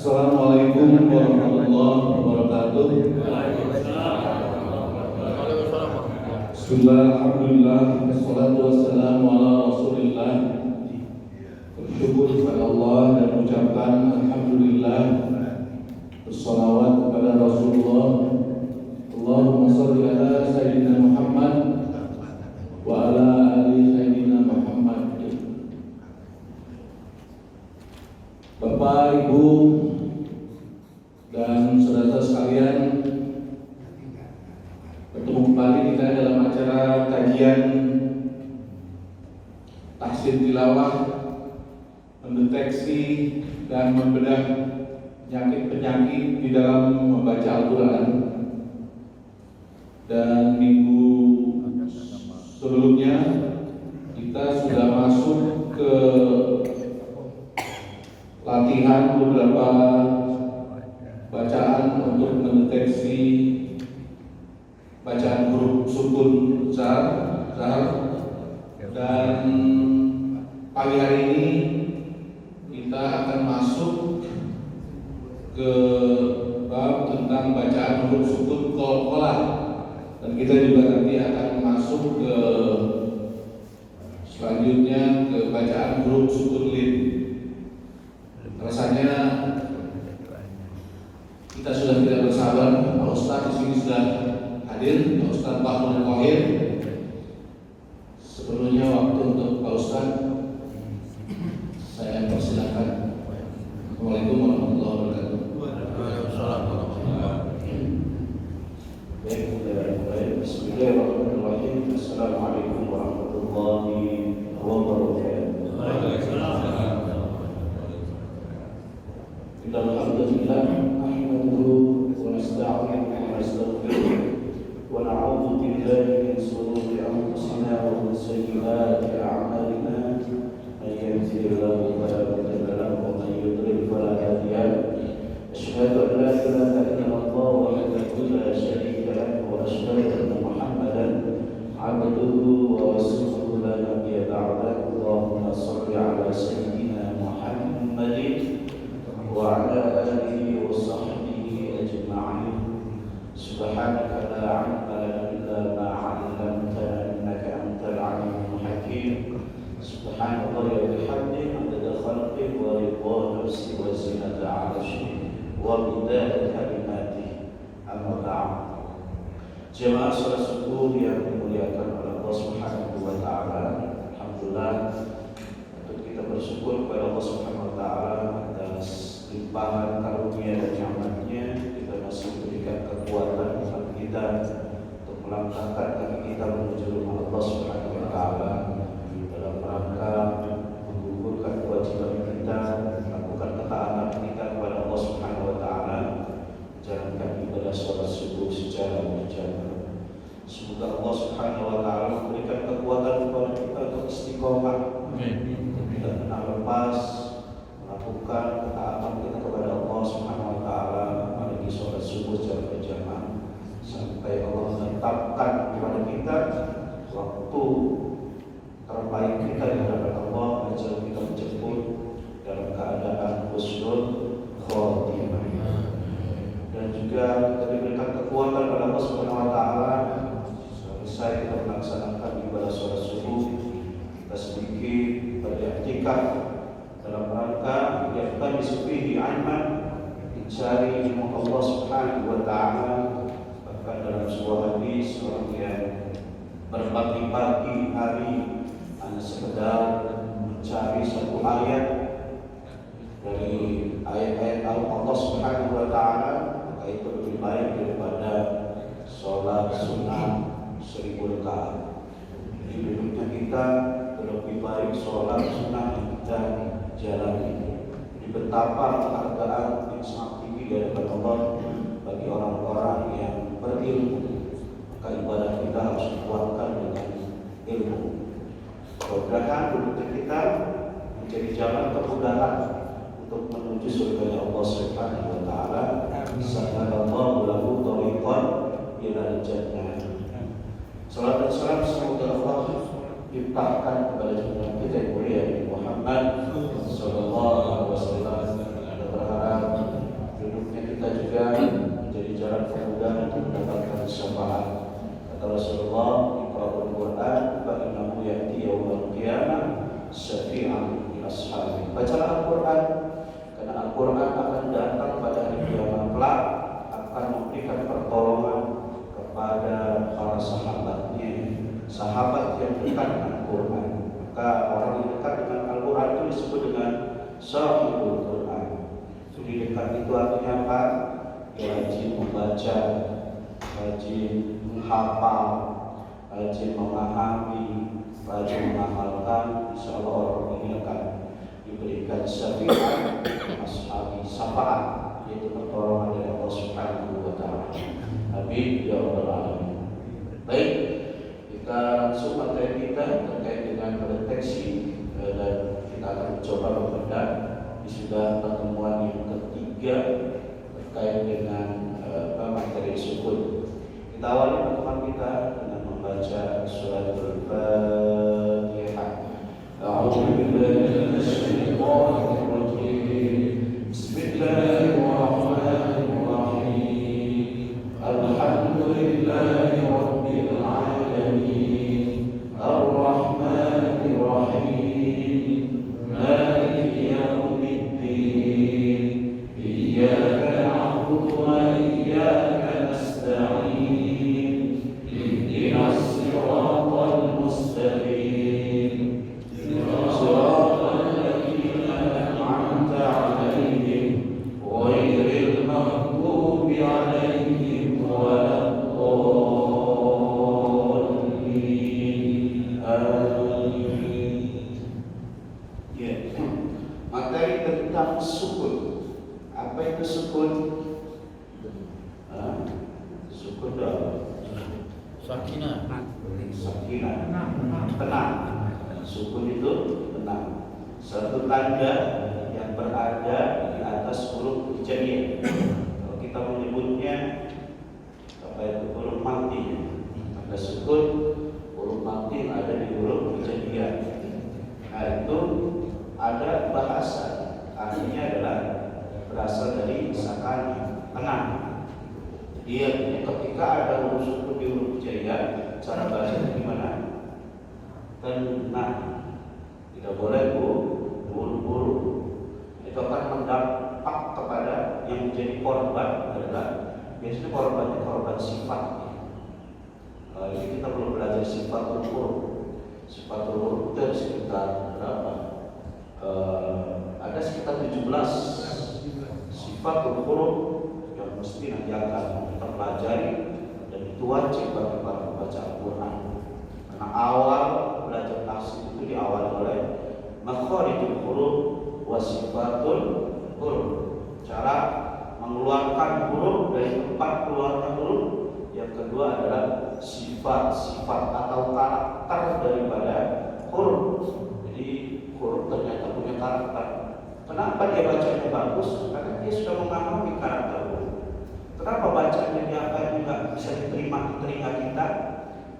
Assalamualaikum warahmatullahi wabarakatuh. Bismillah, alhamdulillah, wassalatu wassalamu ala rasulillah. Bersyukur kepada Allah dan mengucapkan alhamdulillah, bersalawat kepada Rasulullah. Allahumma shalli ala sayyidina Muhammad wa ala ali sayyidina Muhammad. Bapak, Ibu, dan saudara sekalian, bertemu kembali kita dalam acara kajian tahsin tilawah, mendeteksi dan membedah penyakit-penyakit di dalam membaca Al-Quran. Dan minggu sebelumnya kita sudah masuk ke latihan beberapa bacaan untuk mendeteksi bacaan huruf sukun zar, dan pagi hari ini kita akan masuk ke bab tentang bacaan huruf sukun qalqalah, dan kita juga nanti akan masuk ke selanjutnya ke bacaan huruf sukun lin. Rasanya kita sudah tidak bersabar. Pak Ustadz di sini sudah hadir, Pak Ustadz Bahrul Qahir. Sepenuhnya waktu untuk Pak Ustadz. Saya persilakan. Assalamualaikum warahmatullahi wabarakatuh. Baik, bismillahirrahmanirrahim. Assalamualaikum warahmatullahi wabarakatuh. Alhamdulillah, nahmaduhu wa nasta'inuhu wa nastaghfiruh wa na'udzu billahi min shururi anfusina wa min sayyiati a'malina. May yahdihillahu fala mudilla lahu wa may yudlil fala hadiya lahu. Asyhadu an la ilaha illallah wahdahu la syarika lahu wa asyhadu anna Muhammadan 'abduhu wa rasuluhu la nabiyya ba'dahu. Allahumma shalli 'ala sayyidina Muhammadin wa ala alihi wa sahbihi ajma'in. Subhanaka la 'ilma lana illa ma 'allamtana innaka antal 'alimul hakim. Subhanallah wa bihamdihi 'adada khalqihi wa ridha nafsihi wa zinata 'arshihi wa midada kalimatihi. Amma ba'd. Jemaah salat subuh yang dimuliakan oleh Allah Subhanahu wa taala, alhamdulillah kita bersyukur kepada Allah Subhanahu wa taala atas limpahan karunia dan nikmat-Nya. Kita masih diberikan kekuatan bagi kita untuk melangkahkan kaki kita menuju rumah Allah Subhanahu wa taala dalam rangka menggugurkan kewajiban kita, melakukan ketaatan kita kepada Allah Subhanahu wa taala, menjalankan ibadah salat subuh secara berjamaah. Semoga Allah Subhanahu wa taala memberikan kekuatan kepada kita untuk istiqomah, tidak pernah lepas melakukan ketaatan kita kepada Allah Subhanahu wa taala, apalagi sholat subuh secara berjamaah, sampai Allah menetapkan kepada kita waktu terbaik kita di hadapan Allah, agar kita menjemput dalam keadaan husnul khotimah. Dan juga kita diberikan kekuatan oleh Allah Subhanahu wa taala selesai kita melaksanakan ibadah sholat subuh, kita sedikit beriktikaf dalam rangka yang disufihi ilman, mencari ilmu Allah Subhanahu wa taala. Bahkan dalam sebuah hadis, orang yang berbagi-bagi hari hanya sekedar mencari satu ayat dari ayat-ayat Allah Subhanahu wa taala, maka itu lebih baik daripada sholat sunnah 1000 rakaat. Jadi hidupnya kita lebih baik sholat sunnah yang kita jalani. Jadi betapa penghargaan yang sangat tinggi dari Allah bagi orang-orang yang berilmu. Maka ibadah kita harus dikuatkan dengan ilmu. Mudah-mudahan hidupnya kita menjadi jalan kemudahan untuk menuju surga Allah Subhanahu wa taala. Sallallahu lahu tariqan ila jannah. Salam dan salam semoga Allah limpahkan kepada junjungan kita yang mulia Muhammad sallallahu alaihi wasallam. Kita berharap ashabi. Bacalah Al-Quran, karena Al-Quran akan datang pada hari kiamat kelak, akan memberikan pertolongan kepada para sahabatnya, sahabat yang dekat dengan Al-Quran. Maka orang yang dekat dengan Al-Quran itu disebut dengan sahibul Quran. Jadi dekat itu artinya apa? Ya, rajin membaca, rajin menghafal, rajin memahami, rajin mengamalkan. Insya Allah orang ini akan diberikan syafaat, ashabi syafaat, yaitu pertolongan dari Allah Subhanahu wa Ta'ala. Amin ya rabbal alamin. Baik, kita langsung materi kita terkait dengan deteksi, dan kita akan mencoba membedah. Ini sudah pertemuan yang ketiga terkait dengan materi sukun. Kita awali pertemuan kita dengan membaca surat Al-Fatihah. A'udzu billahi minasyaitonir rajim. Bismillahirrahmanirrahim. Alhamdulillahi rabbil alamin. Ar-Rahmanir Rahim. Maliki yaumiddin. Iyyaka na'budu wa iyyaka nasta'in. Ihdinas siratal mustaqim. Siratal ladzina an'amta 'alaihim ghairil maghdubi 'alaihim waladdallin. Amin. Ya. Materi tentang sukun. Apa itu sukun? Sukun dah. Sakinah. Sakinah. Tenang. Sukun itu tenang. Satu tanda yang berada di atas huruf hijaiyah. Kalau kita menyebutnya apa itu huruf mati. Tanda sukun huruf mati ada di huruf hijaiyah. Nah itu ada bahasa, artinya adalah berasal dari sakani, tenang. Dia ketika ada huruf sukun di huruf hijaiyah, cara bacanya gimana? Tenang. Tidak boleh buru-buru. Itu akan mendampak kepada yang menjadi korban adalah biasanya korbannya korban sifat. Jadi kita perlu belajar sifat huruf. Sifat huruf itu sekitar berapa? Ada sekitar 17 sifat huruf yang mesti nanti akan kita pelajari, dan itu wajib bagi para pembaca Al-Quran. Karena awal belajar tafsir itu diawali oleh makharijul huruf wa sifatul huruf, cara mengeluarkan huruf dari tempat keluarnya huruf. Yang kedua adalah sifat-sifat atau karakter daripada huruf. Jadi huruf ternyata punya karakter. Kenapa dia bacanya bagus? Karena dia sudah memahami karakter huruf. Kenapa bacanya dia nggak bisa diterima di telinga kita,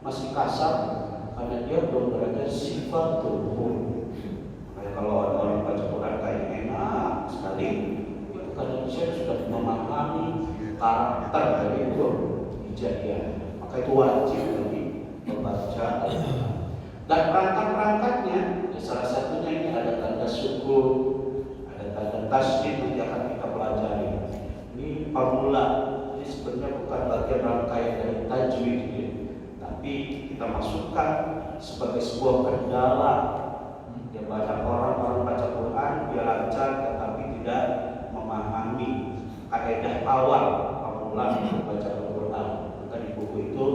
masih kasar? Karena dia belum belajar sifat huruf. Kayak kalau ada orang baca Quran kayak enak sekali, itu karena dia sudah memahami karakter dari huruf hijaiyah. Maka itu wajib bagi membaca Al-Quran. Dan perangkat-perangkatnya, ya salah satunya ini ada tanda sukun, ada tanda tasydid, nanti akan kita pelajari. Ini pemula, ini sebenarnya bukan bagian rangkaian dari tajwid, ya. Tapi kita masukkan sebagai sebuah kendala. Ya, banyak orang baca Quran dia lancar tetapi tidak memahami kaidah awal pemula membaca Al-Quran. Maka di buku itu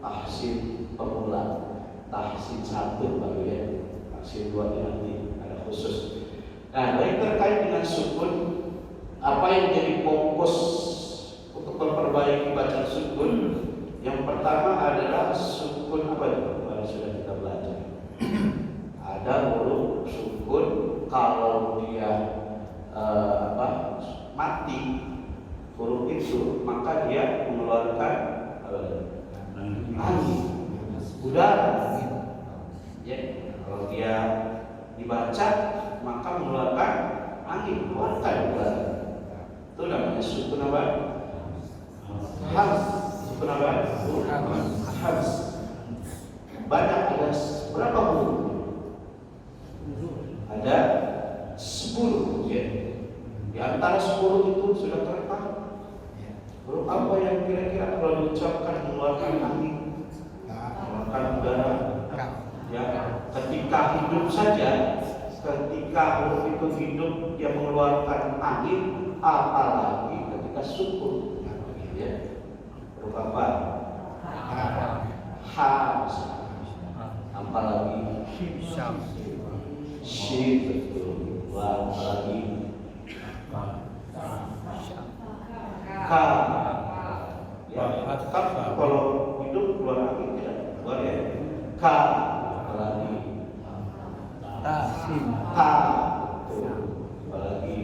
tahsin pemula, tahsin 1 baru ya, tahsin 2 nanti ada khusus. Nah, baik terkait dengan sukun, apa yang jadi fokus untuk memperbaiki bacaan sukun? Yang pertama adalah sukun apa itu? Sudah kita belajar. Ada huruf sukun kalau dia mati huruf itu, maka dia mengeluarkan angin, udara. Ya, kalau dia dibaca maka mengeluarkan angin, keluarkan udara. Itu namanya sukun apa? Hamz. Sukun apa? Hamz. Banyak, ada berapa huruf? Ada antara 10 itu sudah terekam. Huruf apa yang kira-kira kalau diucapkan mengeluarkan angin, mengeluarkan udara? Ya, ketika hidup saja, ketika huruf itu hidup dia mengeluarkan angin, apalagi ketika sukun. Ya. Huruf apa? Ha. Apalagi shin, betul. Wa, apalagi ka. Ya, kan kalau hidup keluar angin tidak keluar ya. Ka, apalagi ta, betul. Apalagi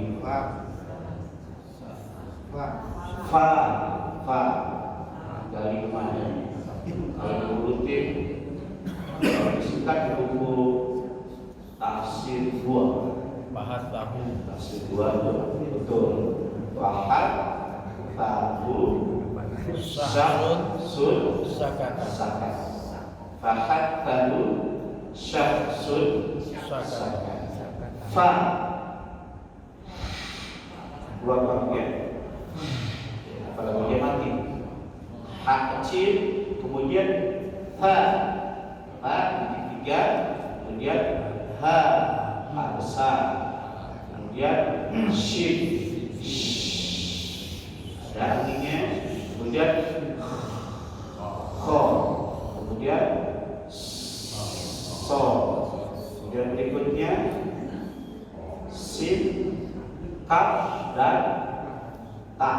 fa dari mana? Kalau diurutin, kalau disingkat di buku tafsir 2. Bahas tahu. Tafsir 2 betul. Fahat, tahu, syahsun, sakat. Fahat, tahu, syahsun, sakat. Fa, dua bagian. Apalagi dia mati. Ha kecil, kemudian ha titik 3, kemudian ha besar, kemudian shin ada anginnya, kemudian kho, kemudian so, kemudian berikutnya sin, kaf dan ta,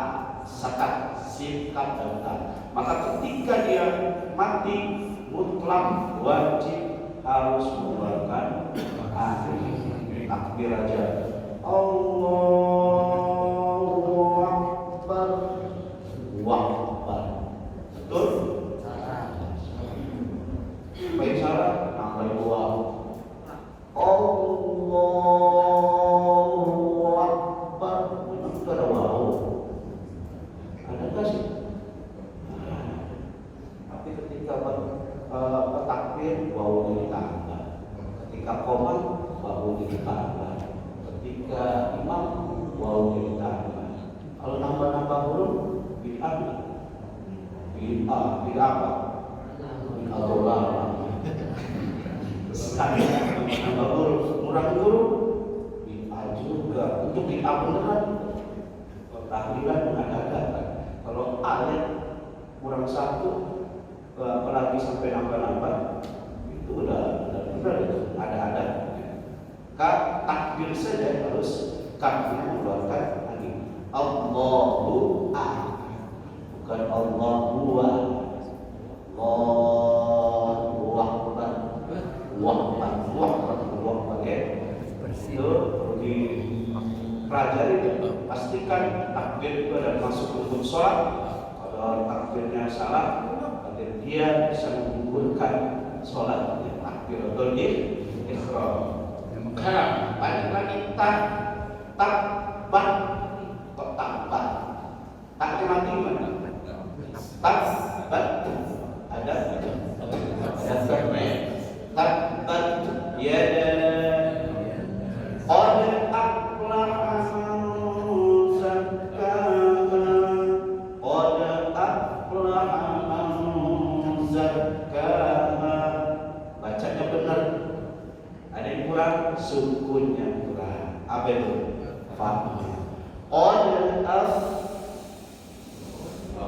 sakat, sin, kaf dan ta. Maka ketika dia mati mutlak wajib harus mengeluarkan angin. Takbir aja. Allahu Akbar. Akbar. Betul? Baik salah. Nampai wow. Allahu Akbar. Itu ada wow. Ada sih? Tapi ketika takbir wawunya ditambah, ketika qomat wawunya ditambah, ketika imam wawunya ditambah. Kalau nambah-nambah huruf bid'ah apa? Bid'ah dolar. Sekali nambah huruf, kurang huruf bid'ah juga. Untuk bid'ah beneran tahlilan mengadakan. Kalau ayat kurang satu, apalagi sampai nambah-nambah, itu udah benar itu ada. Takbir saja harus kafnya mengeluarkan angin. Allahu Akbar, bukan Allahu Akbar. Akbar ya. Itu dipelajari dan pastikan takbir itu ada masuk untuk sholat. Kalau takbirnya salah, dia bisa menggugurkan sholat. Takbiratul ihram. Balik lagi tak bat kok tak bat. Taknya mati mana? Tak bat ada tak bat ya qad aflaha man zakkaha qad aflaha man zakkaha. Bacanya benar. Ada yang kurang, sukunnya kurang. Apa itu? Fa. Qad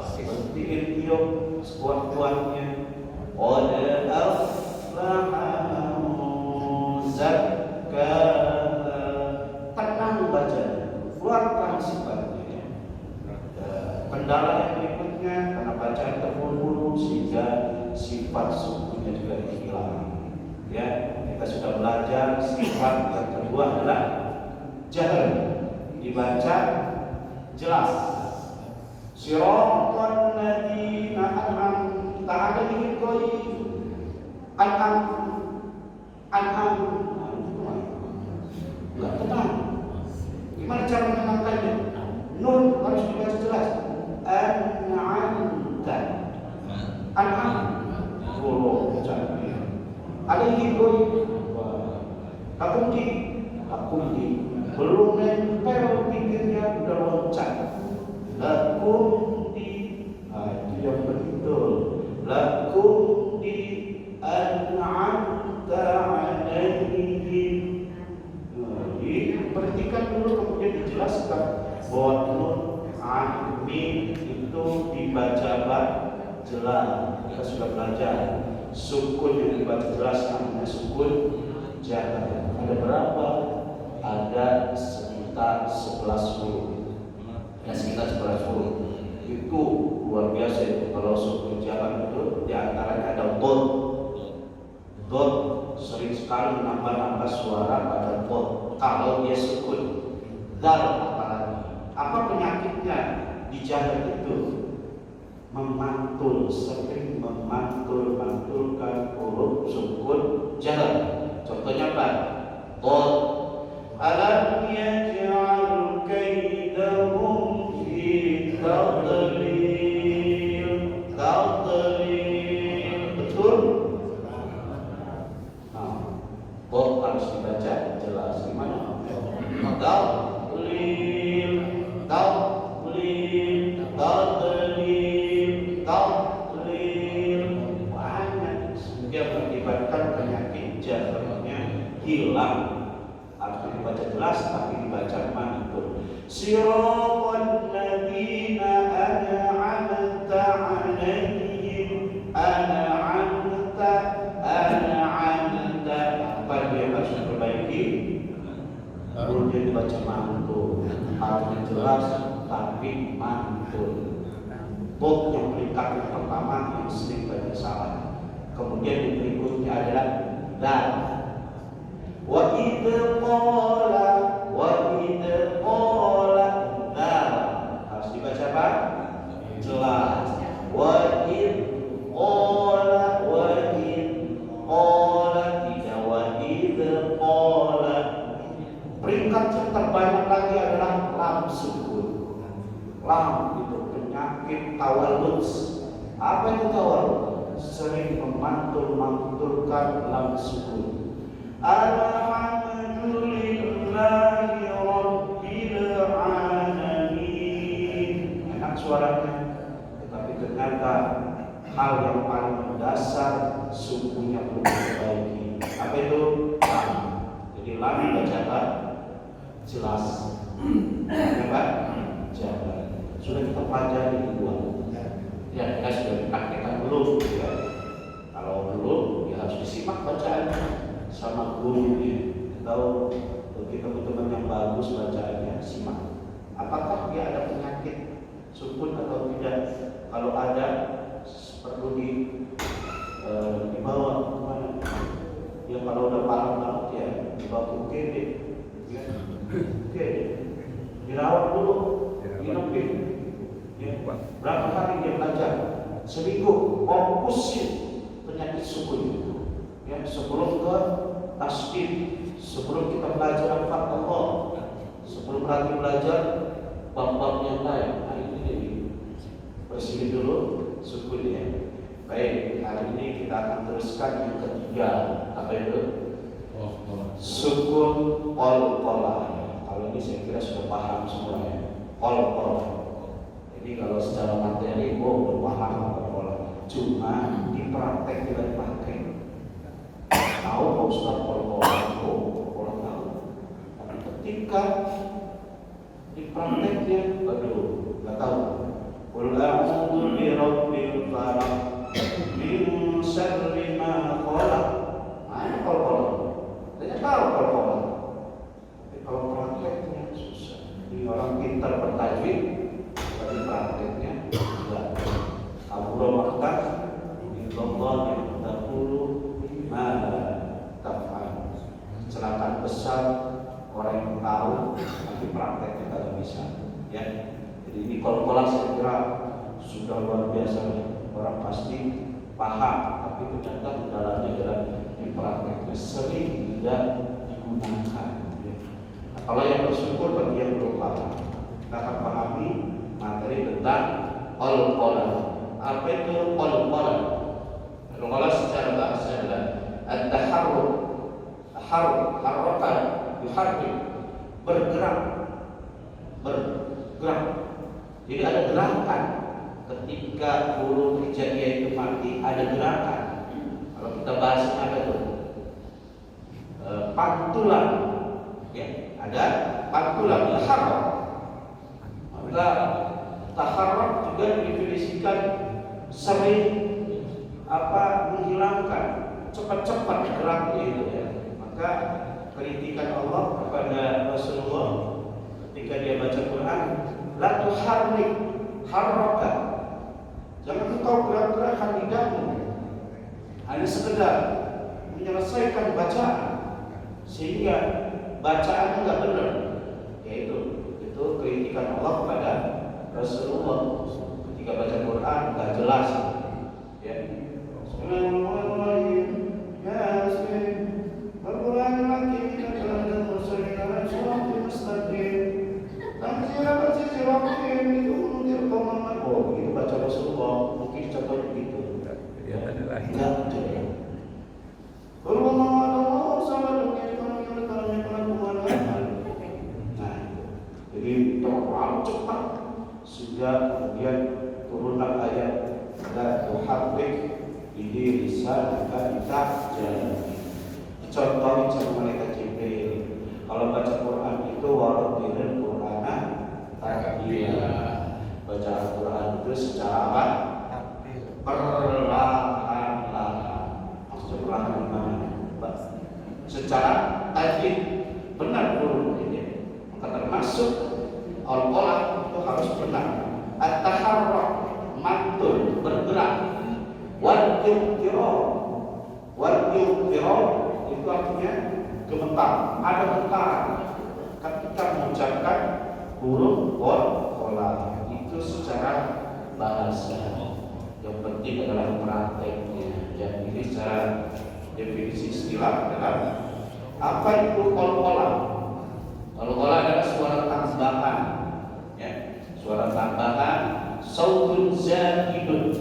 seperti iltiop sekuat-kuatnya. Qad aflaha man zakkaha. Tenang bacanya, keluarkan sifatnya. Kendala yang berikutnya karena bacaan terburu-buru sehingga sifat sukunya juga hilang. Ya, kita sudah belajar sifat yang kedua adalah jahr, dibaca jelas. Siratal ladzina an'amta 'alaihim an'am enggak tenang. Gimana cara menenangkannya? Nun harus dibaca jelas. An'amta. An'am. Alaihi Akumdi belum nempel pikirnya jelaskan bahwa nun, mim itu dibaca jelas. Kita sudah belajar sukun yang dibaca jelas namanya sukun jahat. Ada berapa? Ada sekitar 11 huruf. Ya, sekitar 11 huruf. Itu luar biasa itu. Kalau sukun jahat itu diantaranya ada dot. Dot sering sekali menambah suara pada dot. Kalau dia sukun, dal apalagi. Apa penyakitnya di jahat itu? Memantul, sering mantulkan huruf sukun jahat. Contohnya apa? Dot. Alam yaj'al kaidahum fi tadlil. Betul? Nah, dot harus dibaca jelas. Gimana? Tadlil. Banyak sehingga mengakibatkan penyakit jahatnya hilang. Harus dibaca jelas tapi dibaca mantul. Siratal ladzina an'amta 'alaihim an'amta. Apa dia harus diperbaiki? Belum dia dibaca mantul. Harusnya jelas tapi mantul. Bot yang peringkat yang pertama yang sering banyak salah. Kemudian yang berikutnya adalah dal. Wa idh qala dal. Harus dibaca apa? Jelas. Wa idh qala tidak wa idh qala. Peringkat yang terbanyak lagi adalah lam sukun. Lam itu penyakit tawallud. Apa itu tawallud? Sering memantulkan lam sukun. Alhamdulillahi Rabbil Alamin. Enak suaranya, tetapi ternyata hal yang paling mendasar sukunya belum diperbaiki. Apa itu? Lam. Jadi lam baca jelas. Apa? Jabat. Sudah kita pelajari di luar. Ya, kita sudah praktekkan belum? Ya. Kalau belum, ya harus disimak bacaannya sama gurunya. Tahu bagi teman-teman yang bagus bacaannya, simak. Apakah dia ada penyakit sukun atau tidak? Kalau ada, perlu dibawa kemana? Ya kalau udah parah banget ya, dibawa ke UGD. Ya, UGD. Dirawat dulu, dinepin. Ya, berapa hari dia belajar? Seminggu, fokusin penyakit sukun itu. Ya, sebelum ke tasbih, sebelum kita belajar al-Fatihah, sebelum lagi belajar bab-bab yang lain. Nah, ini jadi bersih dulu sukunnya. Baik, hari ini kita akan teruskan yang ketiga. Apa itu? Sukun qalqalah. Kalau ini saya kira sudah paham semuanya. Qalqalah. Jadi kalau secara materi udah paham qalqalah. Cuma di praktek tidak dipakai. Tahu Pak Ustaz qalqalah? Qalqalah tahu. Tapi ketika di prakteknya, aduh, nggak tahu. Qul a'udzu birabbil falaq min syarri ma khalaq. Mana qalqalah? Saya tahu qalqalah. Tapi kalau prakteknya susah. Ini orang pintar bertajwid, tapi prakteknya enggak. Abu Rahman Allah yang taqulu ma taf'al. Kecelakaan besar orang yang tahu tapi prakteknya tidak bisa. Ya. Jadi ini qalqalah saya kira sudah luar biasa. Orang pasti paham, tapi ternyata di dalamnya adalah di prakteknya sering tidak digunakan. Ya. Nah, kalau yang bersyukur bagi yang belum paham, kita akan pahami materi tentang qalqalah. Apa itu qalqalah? Qalqalah secara bahasa adalah at-taharruk. Harrakan, yuharrik, bergerak. Jadi ada gerakan. Ketika huruf hijaiyah itu mati, ada gerakan. Kalau kita bahas apa itu? Pantulan. Ya, ada pantulan, harrak. Maka taharrak juga didefinisikan sering menghilangkan, cepat-cepat geraknya itu ya. Maka kritikan Allah kepada Rasulullah ketika dia baca Quran, la tuharrik harraka, jangan engkau gerak-gerakkan lidahmu, hanya sekedar menyelesaikan bacaan sehingga bacaannya nggak benar. Yaitu kritikan Allah kepada Rasulullah ketika baca Quran nggak jelas ya. Bismillahirrahmanirrahim. Yasin. Al-Quran al-Hakim innaka mursalin ala siratin mustaqim. Tanzilul azizir rahim litunzir qauman ma. Oh, itu baca Rasulullah mungkin contohnya begitu. Ya, ada lagi. Enggak ada. Jadi terlalu cepat sehingga kemudian turunlah ayat la tuharrik bihi lisanaka litahjala. Contoh sama malaikat Jibril. Kalau baca Quran itu warattilil Qur'ana tartila. Baca Al-Quran itu secara apa? Perlahan-lahan. Maksud perlahan gimana? Secara tajwid benar turun ini. Maka termasuk al-qolah itu harus benar. At-taharrak mantul bergerak. Wal-inqirab itu artinya gemetar, ada getaran ketika mengucapkan huruf qolah. Itu secara bahasa. Yang penting adalah prakteknya. Yang ini secara definisi istilah adalah apa itu qalqalah? Qalqalah adalah suara tambahan, ya, suara tambahan, sautun zaidun,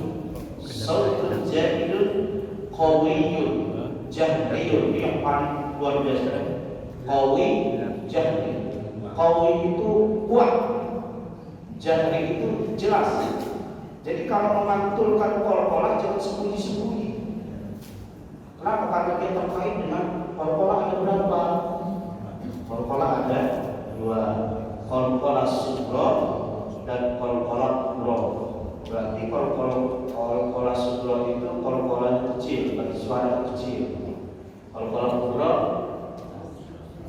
qawiyyun, jahriyun. Ini yang paling luar biasa. Qawi, jahri. Qawi itu kuat, jahri itu jelas. Jadi kalau memantulkan qalqalah jangan sembunyi-sembunyi. Kenapa? Karena dia terkait dengan qalqalah ada berapa? Qalqalah ada dua, qalqalah sughra dan qalqalah kubra. Berarti qalqalah sughra itu qalqalah kecil, berarti suara kecil. Qalqalah kubra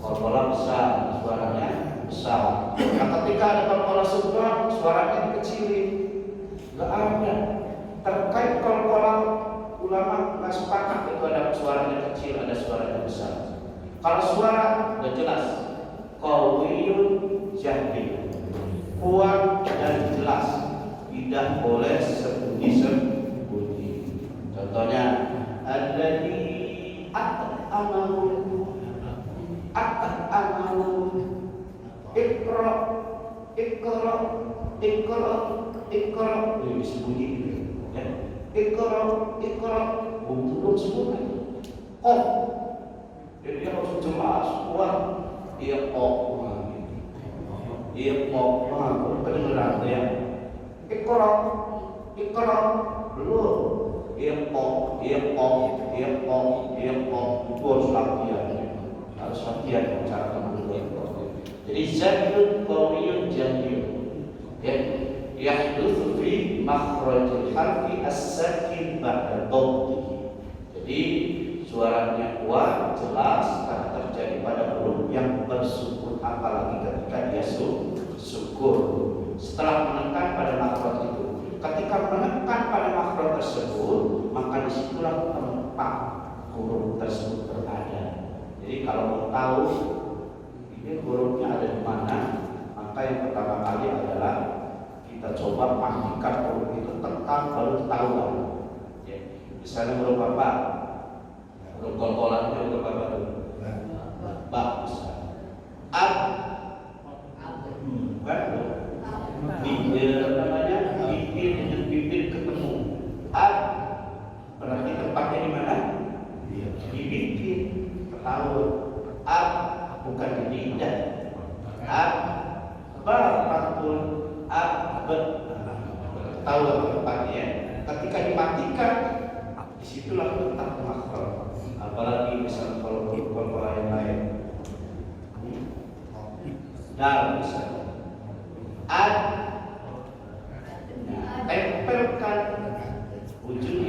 qalqalah besar, suaranya besar. Nah, ketika ada qalqalah sughra, suaranya dikecilin. Enggak ada. Terkait qalqalah ulama nggak sepakat itu ada suaranya kecil, ada suaranya besar. Kalau suara udah jelas, qawiyun jahri, kuat dan jelas, tidak boleh sembunyi-sembunyi. Contohnya, alladzi at'amahu, ikra, ini sembunyi ya. Ikra, belum sembunyi. Oh, jadi dia harus jelas, kuat. Iya, kedengeran ya. Ikra, belum. Itu harus latihan. Harus latihan cara teman-teman. Jadi zaidun qawiyun jahiyun. Ya, yahdutsu fi makhrajil harfi as-sakin ba'da dhammihi. Jadi suaranya kuat, jelas karena terjadi pada huruf yang bersukun, apalagi ketika dia syukur. Setelah menekan pada makhraj itu, ketika menekan pada makhraj tersebut, maka disitulah tempat huruf tersebut berada. Jadi kalau mau tahu ini hurufnya ada di mana, maka yang pertama kali adalah kita coba pastikan huruf itu tetap baru ketahuan. Ya. Misalnya huruf apa? Huruf qalqalah itu huruf apa dulu? Ba. Ab. Bibir namanya, bibir dengan bibir ketemu. Ab. Berarti tempatnya di mana? Di bibir. Ketahuan. Ab bukan di lidah. Ab. Barakul. Tahu tempatnya. Ketika dimatikan, disitulah letak makhraj. Apalagi misalnya kalau yang lain, dal misalnya. Ad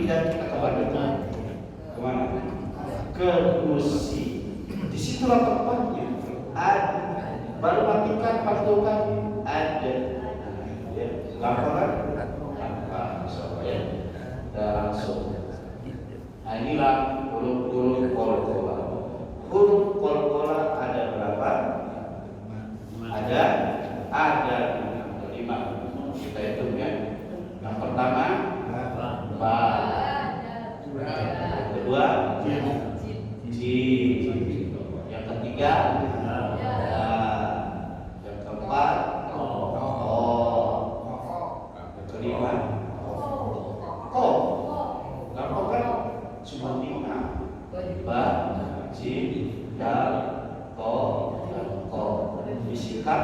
pindah kita ke Bandung. Kemana? Ke Musi. Disitulah tempatnya. Ada. Baru matikan pantaukan ada. Ya, gampang kan? Gampang, ya. Dan langsung. Nah inilah huruf kol-kola. Huruf kol-kola ada berapa? Ada 5. Kita hitung ya. Yang pertama ba. Yang kedua ji. Yang ketiga ya. Yang keempat yang kelima ko. Gampang kan? Cuma 5. Ba, ji, dal, to, dan ko. Disingkat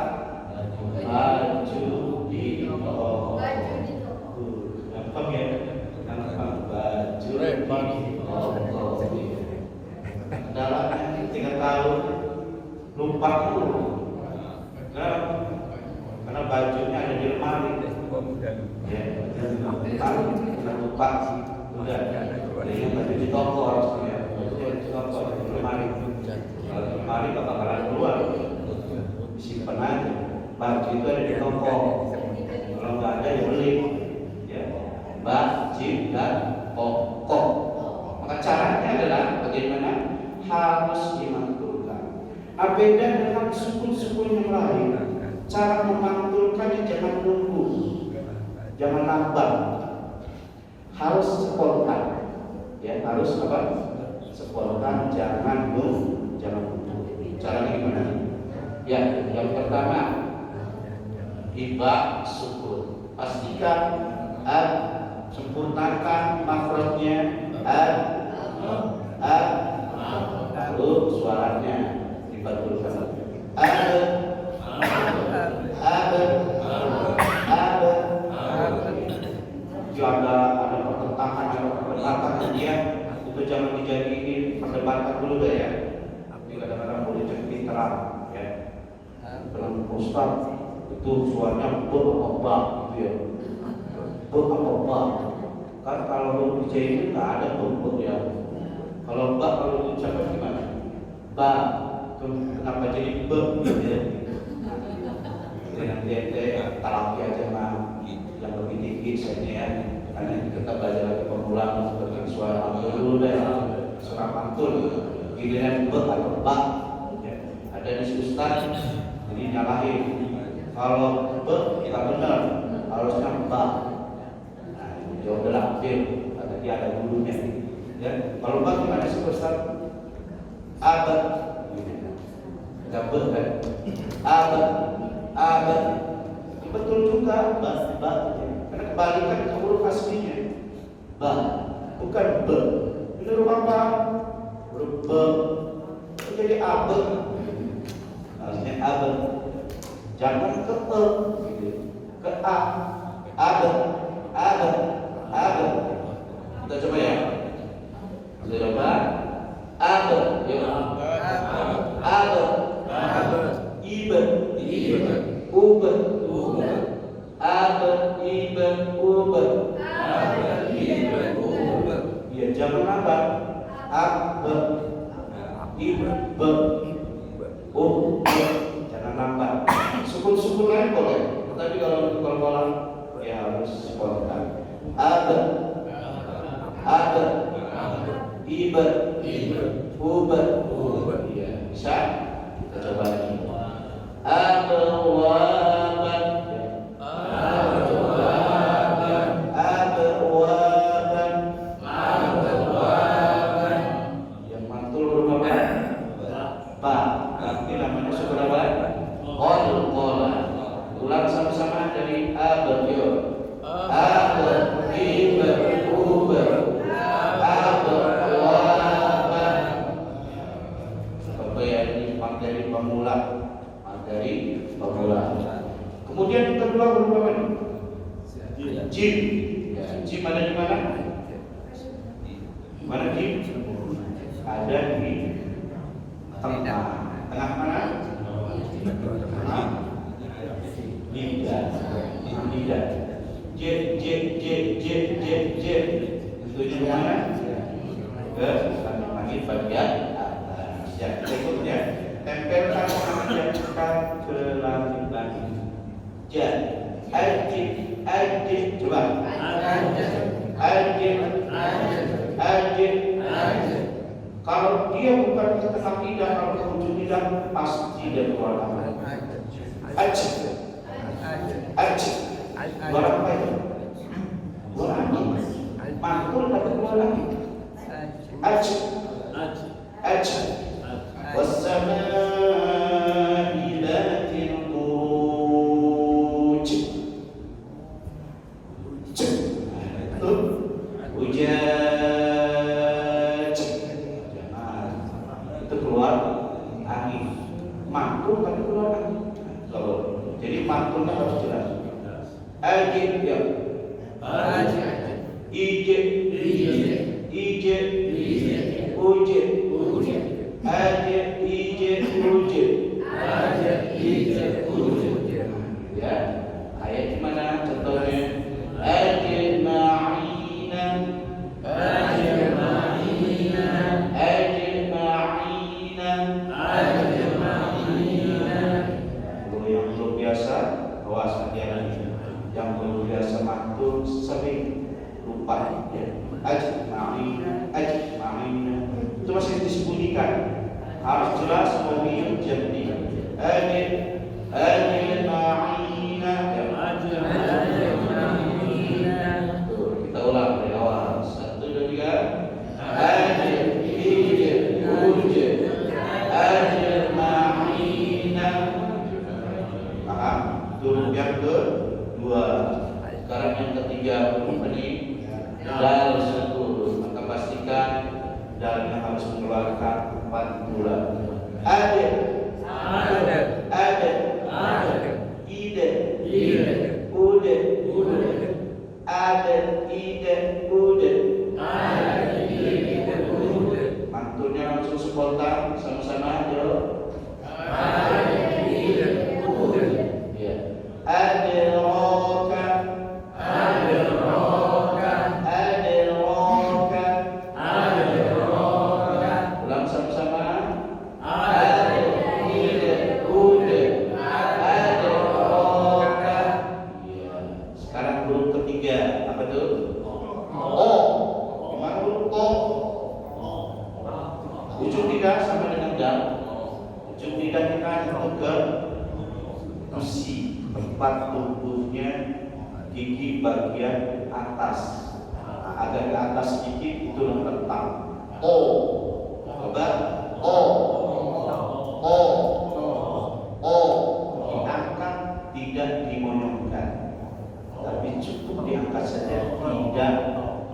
baju di toko. Gampang ya? Gampang baju di toko. Kendalanya 3 tahun lupa dulu. Karena bajunya ada di lemari. Ya, lupa. Udah. Jadi baju di toko harusnya. Baju di toko di lemari. Kalau di lemari bakalan keluar. Disimpan aja. Baju itu ada di toko. Kalau nggak ada ya beli. Ya, baju dan toko. Maka caranya adalah bagaimana harus dimantulkan. Beda dengan sukun-sukun yang lain. Cara memantulkannya jangan nunggu, jangan lambat. Harus spontan. Ya, harus apa? Spontan, jangan nunggu. Caranya gimana? Ya, yang pertama iba sukun. Pastikan sempurnakan makhrajnya lalu suaranya dibetulkan. Jika ada pertentangan atau perdebatan dia itu jangan dijadiin perdebatan dulu deh ya. Kadang-kadang boleh jadi terang ya. Dalam Ustaz itu suaranya ber-apa gitu ya. Ber-apa. Kan kalau huruf J itu nggak ada huruf ya. Kalau ba kalau diucapkan gimana? Ba. Kenapa jadi be gitu ya? Nanti talaki aja mah yang lebih tinggi saja ya. Karena kita belajar lagi pemulang seperti suara mantul dulu deh. Suara mantul. Giliran be atau ba. Ya. Ada di Ustaz jadi nyalahin. Kalau be kita benar harusnya ba. Jawab dalam ambil, tadi ada dulunya. Ya, kalau bagaimana sih Ustaz? Abad, abad kan? Abad, betul juga ba. Karena kebalikan ke huruf aslinya, ba, bukan be. Ini huruf apa? Huruf be. Jadi abad, harusnya abad. Jangan ke e, gitu. Ke a, abad. Kita coba ya. Kita coba. Ada. Iben. Uben. Ada. Iben. Uben. Ya jangan lambat. Ada. Iben. Uben. Jangan lambat. Sukun-sukun lain boleh. Tapi kalau ya harus spontan. Ada, iba, ubat, ya bisa. Kita coba lagi. Abwaban, yang mantul huruf apa? Ba. Ini namanya sukun apa? Qol. Ulang sama-sama dari abad yo. Abad, iba, ubat, abwaban. Apa ya ini materi pemula. Kemudian yang kedua huruf apa ini? Jim. Ya, jim ada di mana? Mana jim? Ada di tengah. Tengah mana? Lidah. J. Tujuh kemana? Ke langit bagian atas. Ya, berikutnya tempelkan tangan kita ke langit-langit. Ajib, coba. Ajib. Kalau dia bukan ke tengah lidah, kalau ke ujung lidah pasti dia keluar tangan. Ajib. Keluar apa itu? Keluar angin. Mantul tapi keluar angin. Ajib. Wassama'i dhatil buruj. Hujaj. Itu keluar angin. Mantul tapi keluar angin. Jadi mantulnya harus jelas. Ajib ya. Ijib. Ujib. Ya, ayat di mana contohnya? Ajib ma'ina. Kalau yang belum biasa, awas hati-hati. Yang belum biasa mantul sering lupa. Ajib ma'ina. Itu masih disembunyikan. Harus jelas pemilik jadi ajib ma'ina. Kita ulang dari awal. 1, 2, 3. Ajib ujib ajib ma'ina. Paham? Itu yang kedua. Sekarang yang ketiga ini dal satu. Maka pastikan dalnya harus mengeluarkan 4 bulan. Ada. Ide. Ude. Ada. Ide. Ude. Mantulnya langsung spontan sama-sama aja. Ya. Adraka. Ulang sama-sama. Sekarang huruf ketiga apa tuh? O. Gimana huruf O? Ujung lidah sama dengan dal. Ujung lidah kita itu ke gusi, tempat tumbuhnya gigi bagian atas. Agak ke atas sedikit itu letak. O. Coba. O. Diangkat, tidak dimonyongkan. Tapi cukup diangkat saja, tidak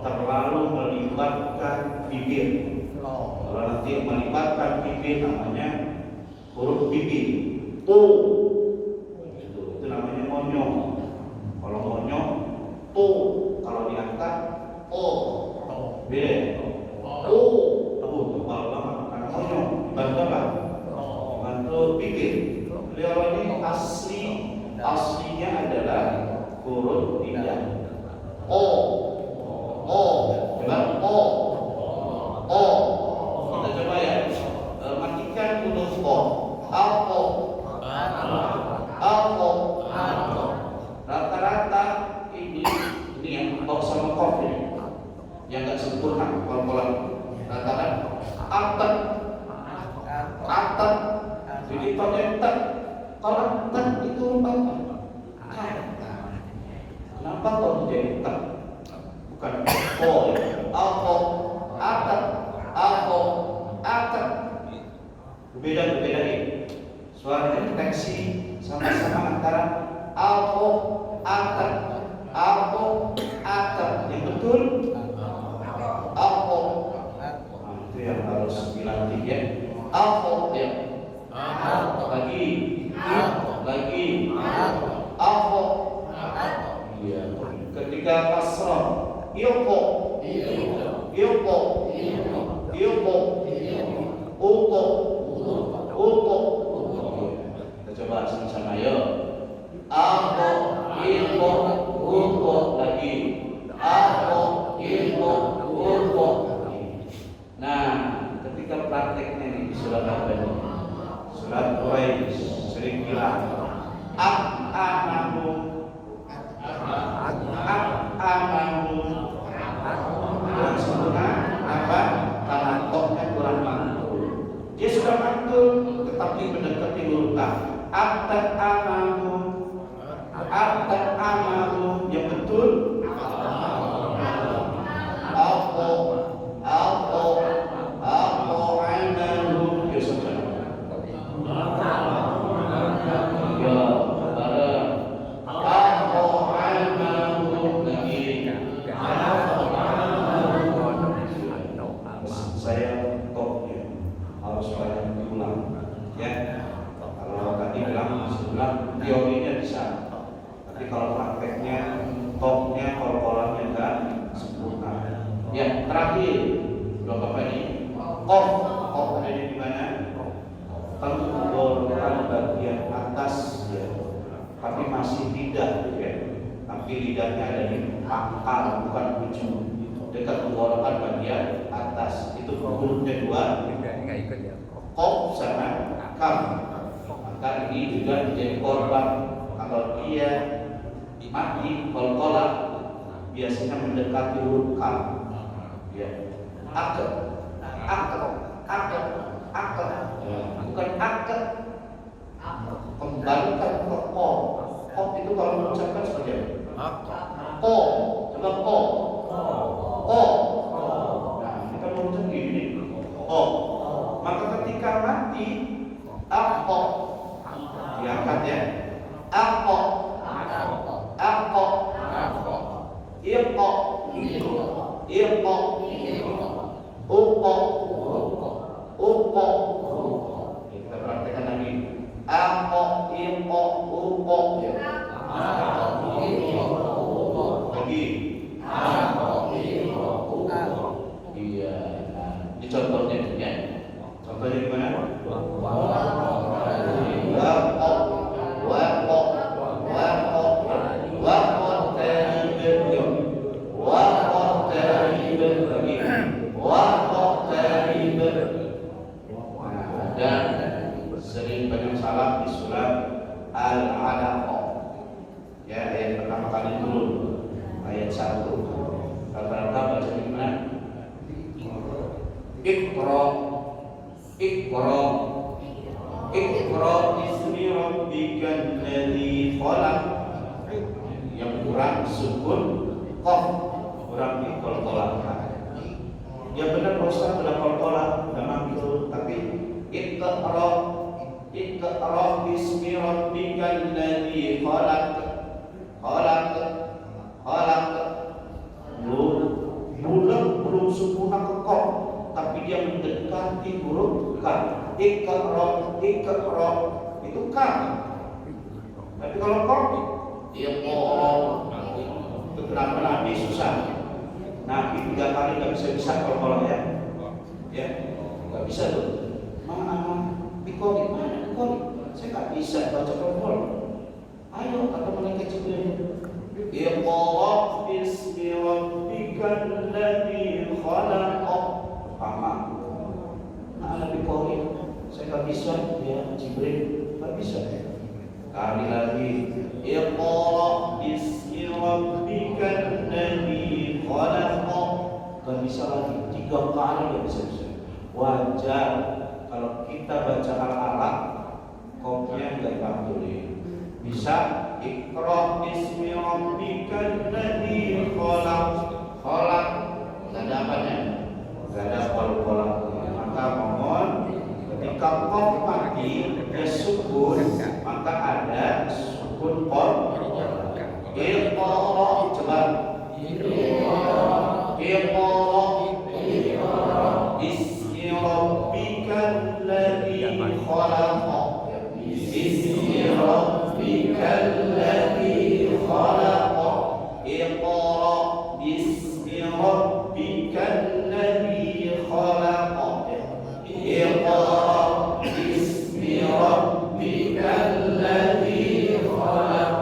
terlalu melibatkan bibir. Kalau nanti melibatkan bibir namanya huruf bibir. O. Itu namanya monyong. Kalau monyong, O. Kalau diangkat, O. Beda. O. Tebal banget karena monyong. Bantu apa? Bantu bibir. Beliau ini aslinya adalah huruf lidah. O. Coba O. Kita coba ya. Matikan huruf O. Alko. Rata-rata ini yang O sama kof ini, yang nggak sempurna kalau rata-rata atat. Jadi pakai tet. Kalau tet itu apa? Kenapa kok jadi tet? Bukan O ya. Alko, atat. Berbeda ini. Suara deteksi sama-sama antara alko, atat. Yang betul alko. Itu yang harus dilatih ya. Alko ya. Lagi. Alko. Iya. Ketika kasrah, ilko. Uko. Kita coba sama-sama yuk. Alko, ilko, uko lagi. Alko, ilko, bilang teorinya bisa, tapi kalau prakteknya, topnya, kolkolanya enggak sempurna. Ya, terakhir, Bapak ini, kof ada di mana? Tenggorokan bagian atas, ya, tapi masih lidah, ya. Tapi lidahnya ada di pangkal, bukan ujung, dekat tenggorokan bagian atas. Itu hurufnya dua, kof sama kam. Maka ini juga menjadi korban kalau dia mati kolkolah biasanya mendekati huruf kam. Ya, akal, bukan akal. Kembalikan ke ko. Ko itu kalau mengucapkan seperti apa? Ko, coba ko. Nah, kita mengucap gini. Ko. Maka ketika mati, ako diangkat ya. Ako. Iqo. Uqo. Kita praktekkan lagi. Ako, iqo, uqo. Lagi. Iya. Ini contohnya ya. Contohnya gimana? Dan sering banyak salah di surat Al-Alaq. Ya, ayat pertama kali turun, ayat 1. Rata-rata baca gimana? Iqra bismi rabbikal ladzi khalaq. Yang kurang sukun qaf, kurang qalqalah. Ya benar Ustaz, sudah qalqalah, memang itu, tapi Iqra bismi rabbikal ladzi khalaq. Belum sempurna ke qaf, tapi dia mendekati huruf ka. Iqra itu ka. Tapi kalau qaf itu kenapa Nabi susah? Nabi 3 kali nggak bisa qalqalah ya. Ya, nggak bisa tuh. Dikoli, saya nggak bisa baca qalqalah. Ayo kata malaikat Jibril, Iqra bismi rabbikal ladzi khalaq. Paham? Nabi dikoli, saya nggak bisa ya Jibril, nggak bisa. Kali lagi, Iqra bismi rabbikal ladzi khalaq. Nggak bisa lagi, 3 kali nggak bisa. Wajar. Kalau kita baca Al-Alaq, kopnya nggak dipanggil. Bisa Iqra bismi rabbikal ladzi khalaq. Nggak ada apanya? Nggak ada qalqalah. Maka mohon ketika qaf mati dia sukun, maka ada sukun qaf. Iqra, coba. Iqra bismi rabbikal ladzi khalaq. Bismi rabbikal ladzi khalaq. Iqra bismi rabbikal ladzi khalaq. Iqra bismi rabbikal ladzi khalaq.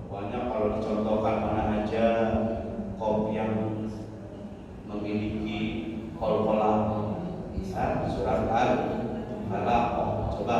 Banyak kalau dicontohkan mana aja qaf yang memiliki qalqalah. Surat Al-Alaq. Coba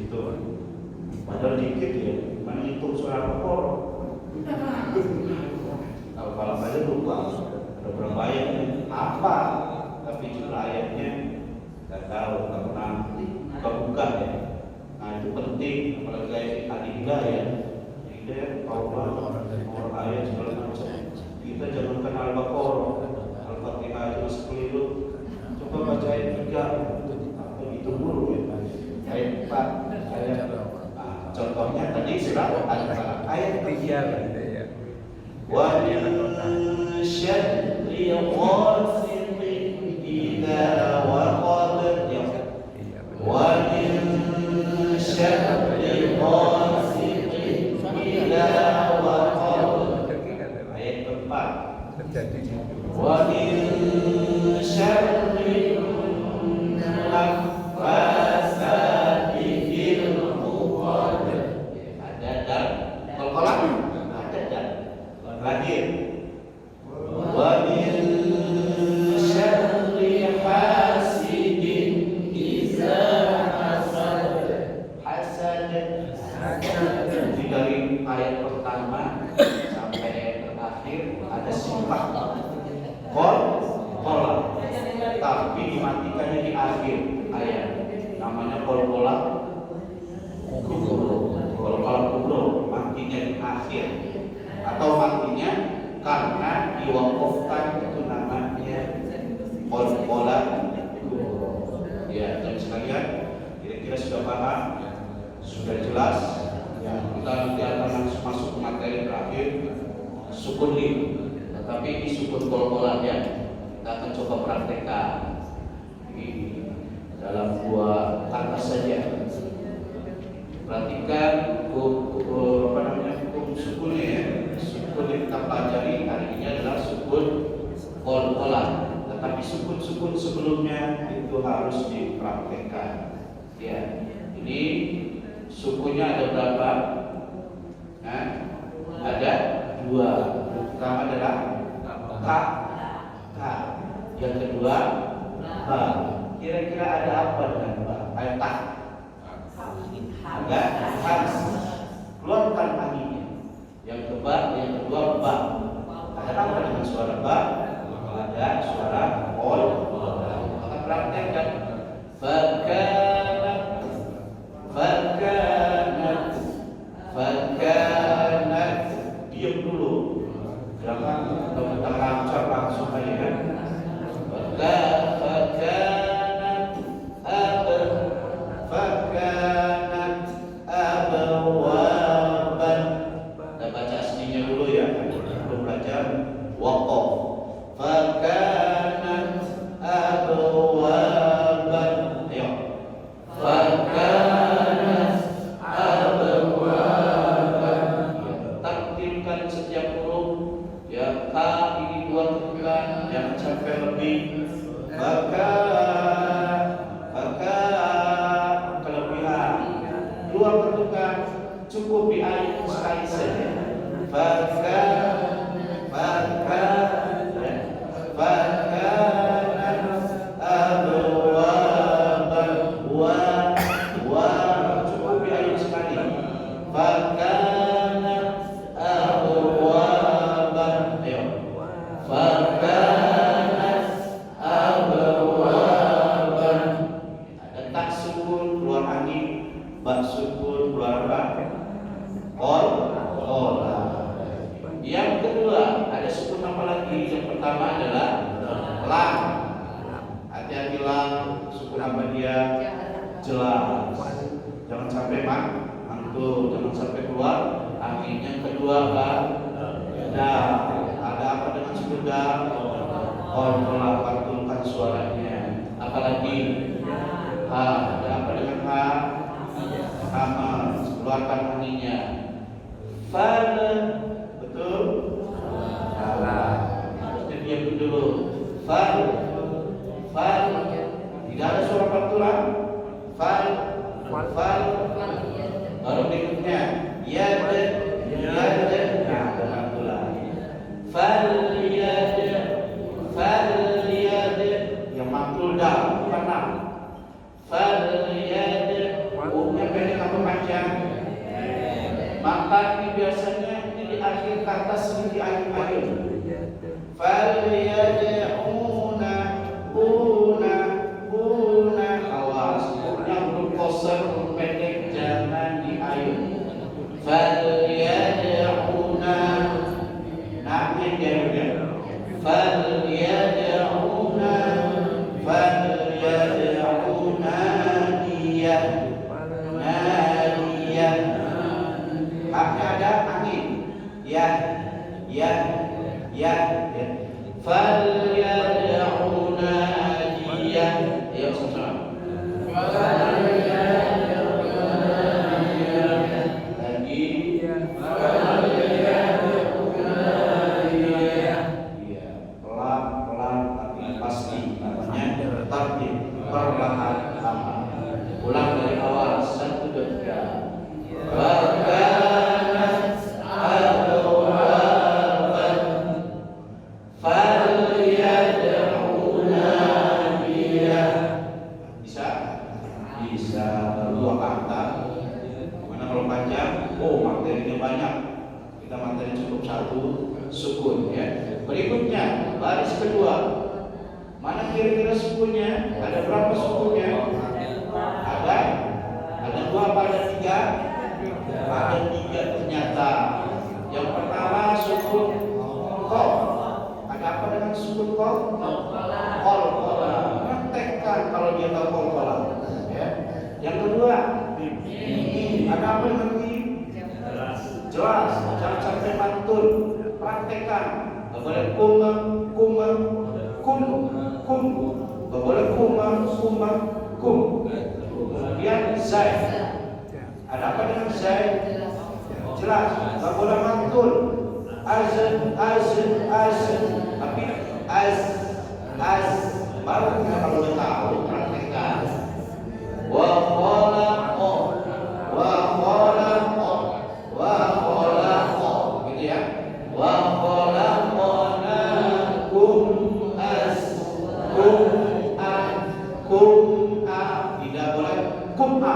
Gitu. Padahal dikit ya, menghitung suara bakoro. Kalau aja lupa, ada berapa ayatnya? Apa? Tapi jumlah ayatnya nggak tahu, nggak pernah buka ya. Nah itu penting, apalagi kayak Al-Hidayah ya. Hidayah, orang ayat segala macam. Kita jangan kenal Al-Baqarah, Al-Fatihah itu masih keliru. Coba baca ayat 3 atau itu dulu ya. Ayat 4, ayat. Nah, contohnya tadi surat Al-Baqarah ayat 3. Wa min syarri ghasiqin idza waqab. Wa min syarri ghasiqin idza waqab. Ayat 4. Wa min syarri naffasati fil 'uqad. Ada dan qalqalah. Ada dan lagi. Wa min syarri hasidin idza hasad. Hasad. Jadi dari ayat pertama sampai terakhir ada sifat qol, tapi dimatikannya di akhir ayat. Namanya qol-qola kubro, matinya di akhir. Atau artinya karena diwakafkan itu namanya qol-qola kubro. Ya, teman sekalian, kira-kira sudah paham, sudah jelas. Ya, kita nanti akan langsung masuk ke materi terakhir, sukun lim. Tetapi ini sukun qol-qola ya. Kita akan coba praktekkan ini dalam 2 kata saja. Perhatikan hukum sukunnya ya. Sukun yang kita pelajari hari ini adalah sukun qol-qola. Tetapi sukun-sukun sebelumnya itu harus dipraktekkan. Ya, ini sukunnya ada berapa? Nah, ada 2. Pertama adalah ka. Yang kedua ba. Kira-kira ada apa dengan ba? Ta. Ada hans. Keluarkan anginnya. Yang kedua ba. Ada apa dengan suara ba? Ada suara qol. Maka praktekkan. Fakanat. Diam dulu. Jangan kita lancar langsung aja kan. Fakanat abawaban. Kita baca aslinya dulu ya. Belum belajar waqaf. Fakanat abawaban. Ayo. Fakanat abawaban. Takdirkan setiap huruf. Ya, ka ini 2 ketukan, jangan sampai lebih. Maka kelebihan 2 ketukan cukup di ayat sekali saja. Cukup di ayat sekali. Yang kedua, ada sukun apa lagi? Yang pertama adalah lam. Hati-hati lam, sukun apa dia? Jelas. Jangan sampai mantul, jangan sampai keluar angin. Yang kedua apa? Dal. Ada apa dengan sukun dal? Qol-qola, pantulkan suaranya. Apalagi ha. Ada apa dengan ha? Sama, keluarkan anginnya. Fal, betul? Salah. Harusnya diam dulu. Fal, tidak ada suara pantulan. Fal, baru berikutnya. Yad. Nah, pantulan. Fal yad, yang mantul dah, bukan nam. Fal yad, umumnya pendek biasanya ini di akhir kata sini di akhir ayat. Falyad'una una awas. Yang huruf qasar huruf pendek jangan di ayat. Falyad'una namin dia. Falyad'una niyah. Haknya ada angin. Ya. Falyad'una niyah. Ya sama-sama. Lagi. Pelan-pelan tapi pasti namanya tertib perlahan-lahan. Ulang dari awal 1 2 3. Wakanat abwaban falyad'una niyah. Bisa 2 kata. Mana kalau panjang? Materinya banyak. Kita materi cukup 1 sukun ya. Berikutnya baris kedua. Mana kira-kira sukunnya? Ada berapa sukunnya? Ada 2 apa ada 3? Ada 3 ternyata. Yang pertama sukun qaf. Ada apa dengan sukun qaf? Qalqalah. Praktekkan kalau dia tahu qalqalah. Ya. Yang kedua, ada apa dengan mim? Jelas. Jangan sampai mantul. Praktekkan. Gak boleh kum. Gak boleh kum. Kemudian zaid. Ada apa dengan zaid? Jelas. Gak boleh mantul. Azn. Tapi az. Baru kita kalau udah tahu praktekkan. Wa khalaqa. Gitu ya. Wa khalaqnakum tidak boleh kum'a.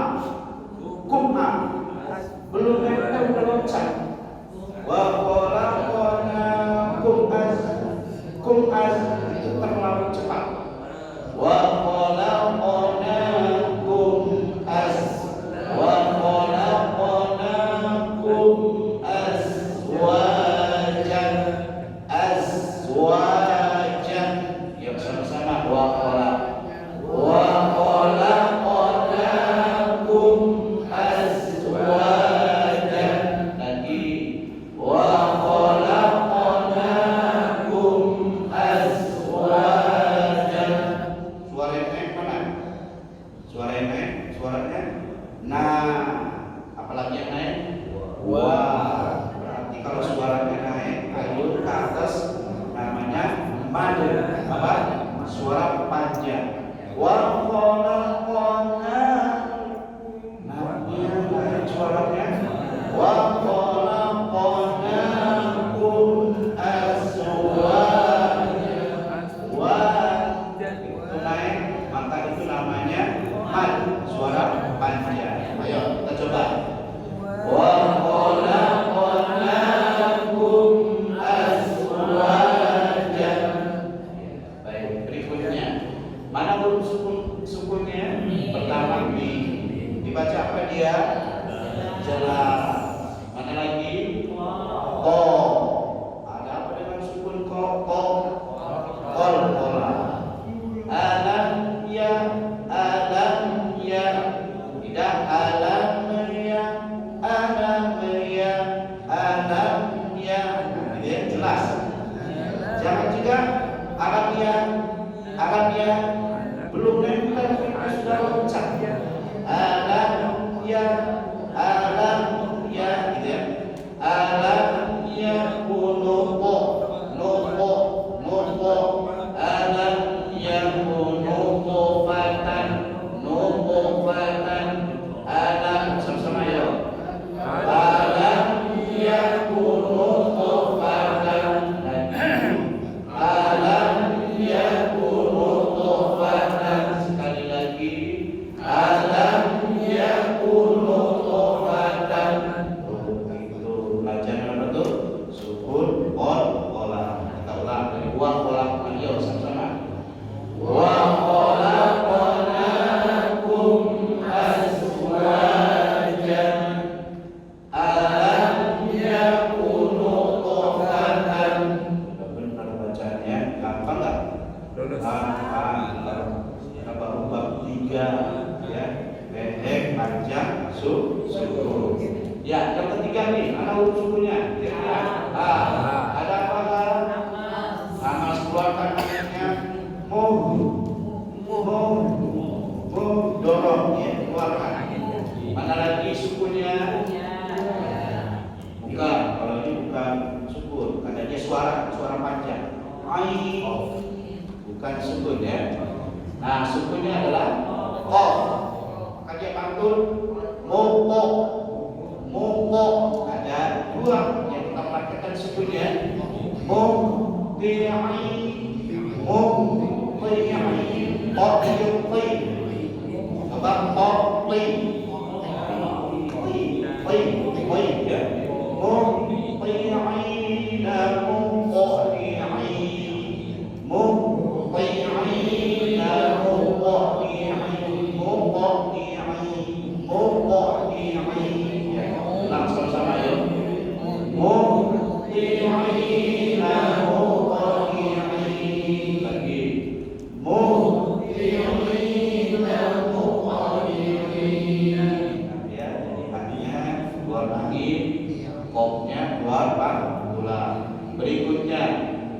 Belum nempel dalam cat. Wa khalaqnakum itu terlalu cepat. Wa khalaqnakum azwajan. Ya sama-sama wa khalaqnakum azwajan. Lagi wa khalaqnakum azwajan. Suaranya mana? Suaranya nah. Apalagi yang naik? Wah. Berarti kalau suaranya naik ayun ke atas namanya mad. Apa? Suara panjang. Wa khalaqna. Namanya naik suaranya. Wa khalaqnakum azwajan. Itu naik, maka itu namanya mad. Suara panjang. Ayo kita coba. Wa khalaqnakum azwajan. Baik, berikutnya. Mana huruf sukunnya? Pertama dibaca apa dia? Jelas. Mana lagi? Ko. Ada apa dengan sukun ko? Qalqalah. Alam ya. Tidak alam ya. Ini jelas. Jangan juga alam ya. Belum nempel kita sudah loncat. Alam ya gitu ya. Alam ya nupo. Alam ya nupo fatan. Alam sama-sama ya. Alam yakunu nutfatan. Alam yakunu nutfatan. Sekali lagi. Alam yakunu bukan sukun ya. Nah, sukunnya adalah qaf. Maka dia pantun muqo. Muqo ada dua yang kita praktekkan sukunnya. Muqti'i, muqti'i, qati'i. Apa qati? Qati ya. Muqti'ina muqti'i. Muqti'ina muqti'i. Muqti'i. Ya, ulang sama-sama ya. Muqti'ina muqti'i. Lagi. Muqti'ina muqti'i. Ya, jadi hatinya keluar lagi, kopnya keluar pantulan. Berikutnya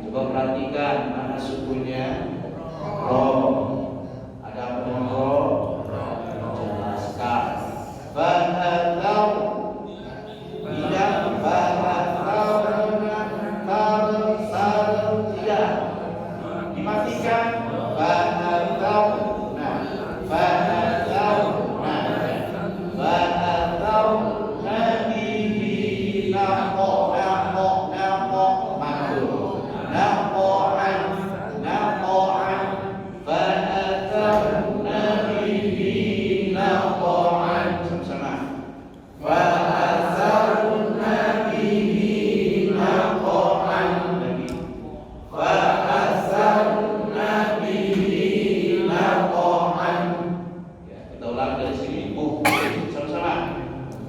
coba perhatikan mana sukunya. Ro. Ada apa dengan ro? Jelaskan. Bahatau. Tidak. Bahatau. Tidak. Dimatikan. Bahatau. Nah. Bahatau. Nah. Bahatau. Nabihi. Naqo. Mantul. Naqo'an. Naqo'an. Fa'atawna bihi naqo'an. Sama-sama. Fa'atawna bihi naqo'an. Lagi. Fa'atawna bihi naqo'an. Ya, kita ulang dari sini. Sama-sama.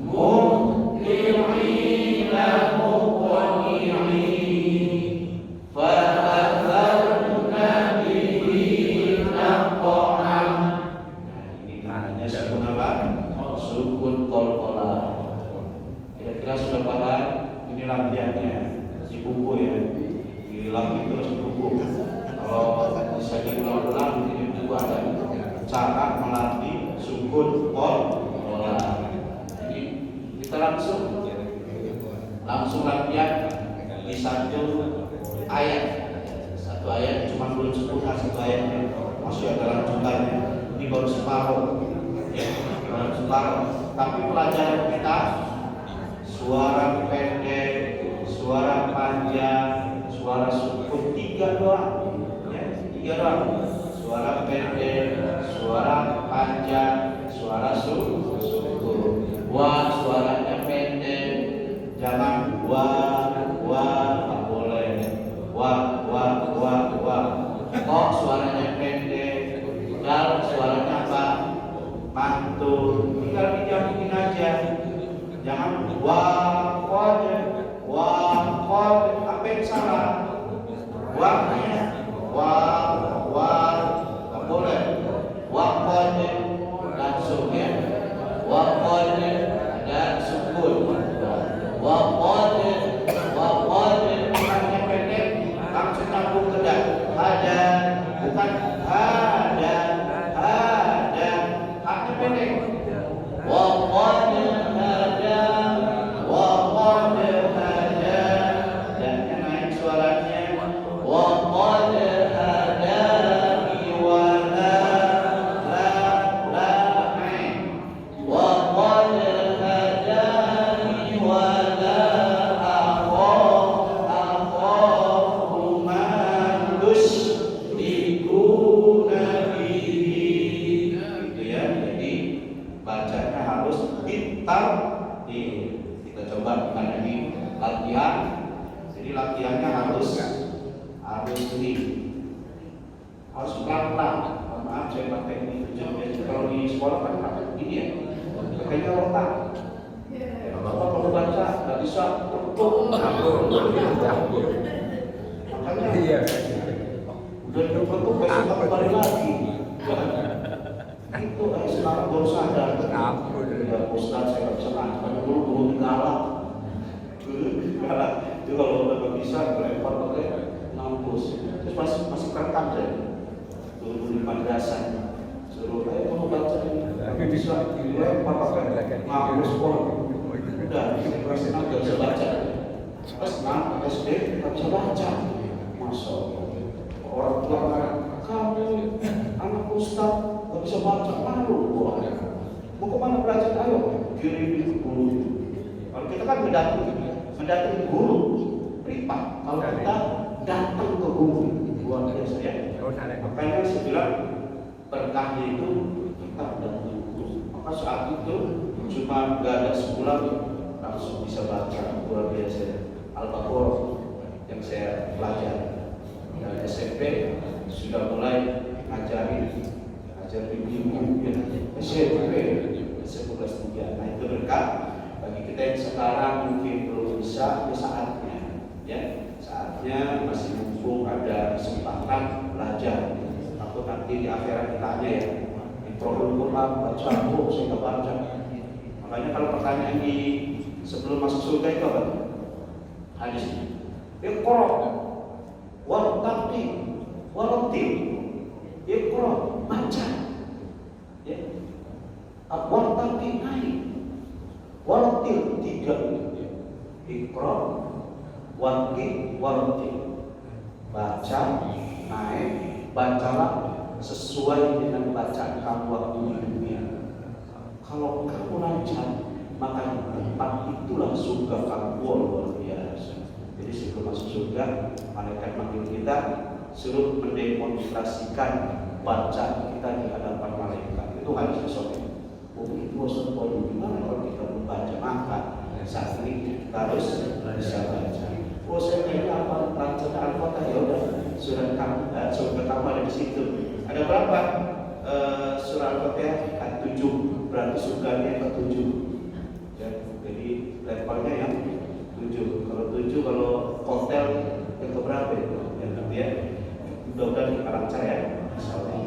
Muqti'ina muqti'i. Fa'atharna bihi naqo'an. Ini namanya sukun apa? Sukun qalqalah. Kira-kira sudah paham? Ini latihannya di buku ya. Diulangi terus di buku. Kalau bisa diulang-ulang di buku ada cara melatih sukun qalqalah. Jadi kita langsung latihan di satu ayat. Satu ayat cuma belum sempurna, satu ayat masih ada lanjutannya. Ini baru separuh ya, baru separuh. Tapi pelajaran kita suara pendek, suara panjang, suara sukun, 3 doang ya, 3 doang. Suara pendek, suara panjang, suara sukun. Wah, suaranya pendek, jangan wah, tak boleh. Wah. Kok suaranya pendek, dal suaranya apa? Mantul. Tinggal dijamin aja. Jangan wah, apa yang salah? Wahnya, wah, tak boleh. Wah, langsung ya. Wah, ada sukun. Wah, bukannya pendek, langsung nyambung ke dah. Ada, bukan ada, haknya pendek. Waqad hada, dan naik suaranya. Waqad hadani wa la Waqad hadani wa la akhafu ma tusyrikuna bihi. Gitu ya. Jadi bacanya harus ditartil. Kita coba karena ini latihan. Jadi latihannya harus ini harus pelan-pelan. Maaf saya pakai ini tujuan. Kalau di sekolah kan pakai ini ya, pakainya otak. Bapak kalau baca nggak bisa betul. Makanya udah betul besok kembali lagi. Itu sekarang baru sadar. Ya Ustaz saya nggak bisa nangkep. Dulu galak. Itu kalau udah nggak bisa lempar pakai ngampus. Terus masih kerekam saya. Dulu di madrasah. Suruh mau baca ini. Nggak bisa dilempar pakai ngampus pun. Udah masih nggak bisa baca. Pas SD nggak bisa baca. Masya Allah. Orang tua kan kamu anak ustaz nggak bisa baca, malu gua. Mau kemana belajar? Ayo kirim guru. Kalau kita kan mendatangi guru privat, kalau kita datang ke guru luar biasa ya. Makanya saya bilang berkahnya itu kita datang guru. Maka saat itu cuma nggak ada sebulan langsung bisa baca, luar biasa. Al-Baqarah yang saya pelajari dari SMP sudah mulai ngajar ibu-ibu ya, SMP kelas 3. Nah itu berkah bagi kita yang sekarang mungkin belum bisa, ya saatnya masih mumpung ada kesempatan belajar. Takut nanti di akhirat ditanya ya, di program Quran baca, saya nggak baca. Makanya kalau pertanyaan di sebelum masuk surga itu apa? Hadis Iqra wartaqi warattil. Iqra baca ya, wartaqi naik, warattil 3. Iqra wartaqi warattil, baca naik, bacalah sesuai dengan bacaan kamu waktu di dunia. Kalau kamu lancar, maka tempat itulah surga kamu, luar biasa. Jadi sebelum masuk surga, malaikat manggil kita suruh mendemonstrasikan bacaan kita di hadapan malaikat. Itu harus disobek. Oh itu Ustaz, gimana kalau kita membaca? Maka saat ini kita harus bisa baca. Oh saya kayaknya apa bacaan Al-Fatihah, ya udah surat kamu ada di situ. Ada berapa surah Al-Fatihah? 7. Berarti surganya ke-7. Ya, jadi levelnya yang 7. Kalau 7, kalau hotel yang keberapa itu? Ya, nanti ya. Mudah-mudahan kita lancar ya. Insyaallah.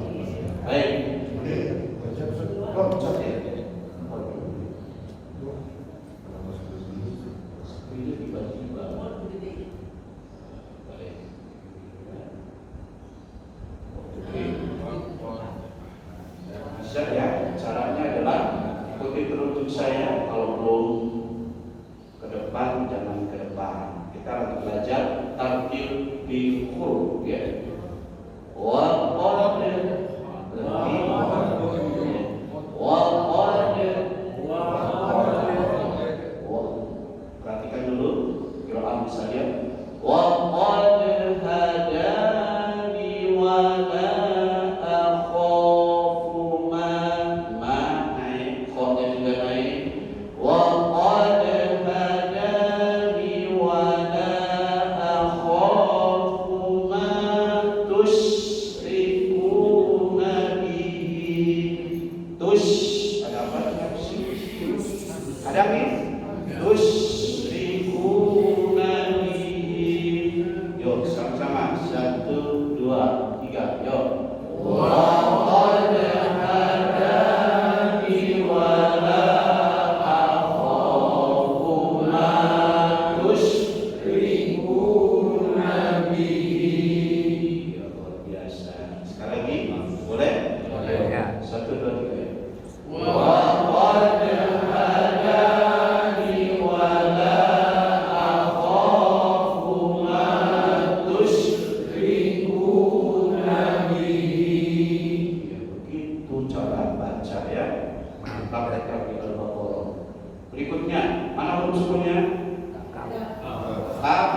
Baik. Cocok ya. Ini tiba-tiba. Baik. Oke. Bisa ya. Caranya adalah ikuti penuntut saya. Kalau belum ke depan, jangan ke depan. Kita lagi belajar tartil di huruf ya. Perhatikan dulu qiraat misalnya waqad hadani wa la akhafu ma naik, qadnya juga naik. Waqad hadani wa la akhafu ma tusyrikuna bihi. Ada apa? Ada nih? Tusyrikuna bihi. Yuk sama-sama. 1, 2, 3. Yuk. Waqad hadani wa la akhafu ma tusyrikuna bihi. Ya luar biasa. Sekali lagi, boleh? Boleh. 1, 2, 3. Waqad hadani wa la akhafu ma tusyrikuna bihi. Ya begitu cara baca ya. Mantap rekam di Al-Baqarah. Berikutnya, mana huruf sukunnya? Kaf.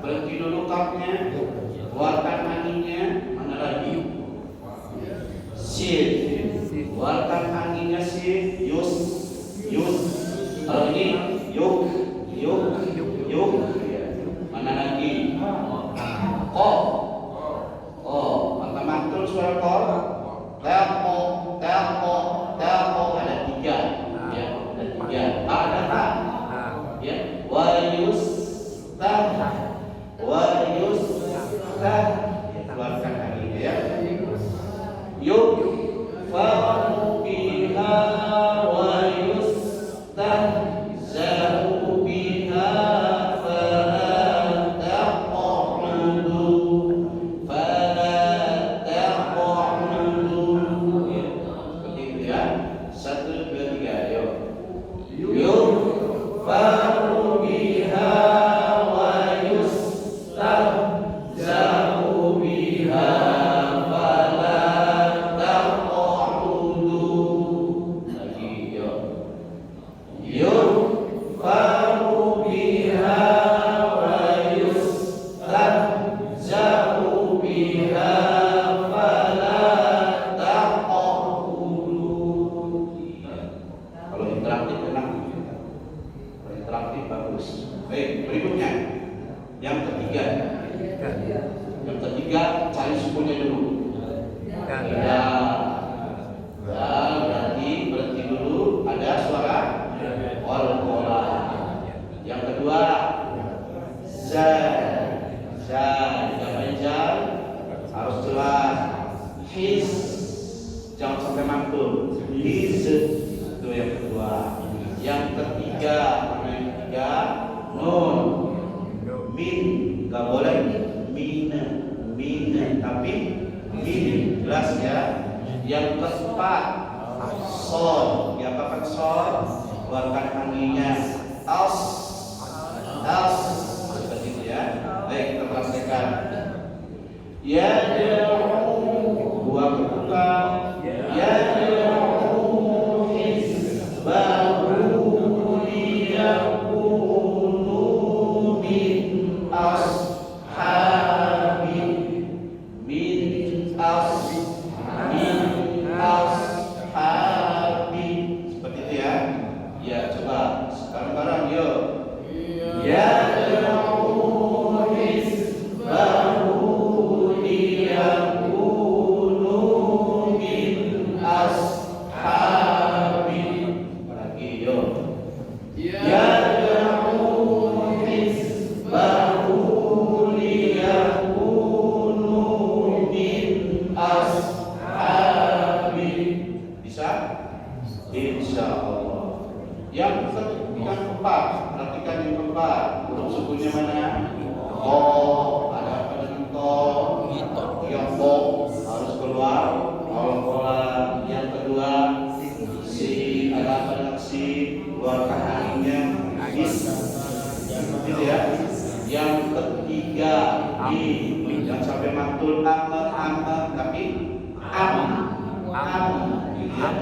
Berhenti dulu kafnya. Keluarkan anginnya. Mana lagi? Sin. Keluarkan anginnya sin. Yus. Kalau ini yuk. Ya. Mana lagi? Qaf. Oh, maka mantul suara qaf. Taqo. Ada 3. Ya, ada 3. Ada tak? Ya. Wa yustah. Keluarkan anginnya ya. Yuk. Fa'u biha wa yustahza'u biha fala taq'udu. Ya, seperti itu ya. 1, 2, 3. Yuk. Yufa'u biha wa yustahza'u biha fala relatif bagus. Baik, berikutnya yang ketiga. Yang ketiga cari sukunya dulu. Ya, berarti berhenti dulu. Ada suara wal-kola. Yang kedua za, ditambahin zal harus jelas. His, jangan sampai mantul. His itu yang kedua. Yang ketiga, nun. Min, gak boleh min, tapi min, jelas ya. Yang keempat, sol, diapakan sol? Keluarkan anginnya. As, seperti itu ya. Baik, kita praktekkan. Ya buang ke belakang. Ya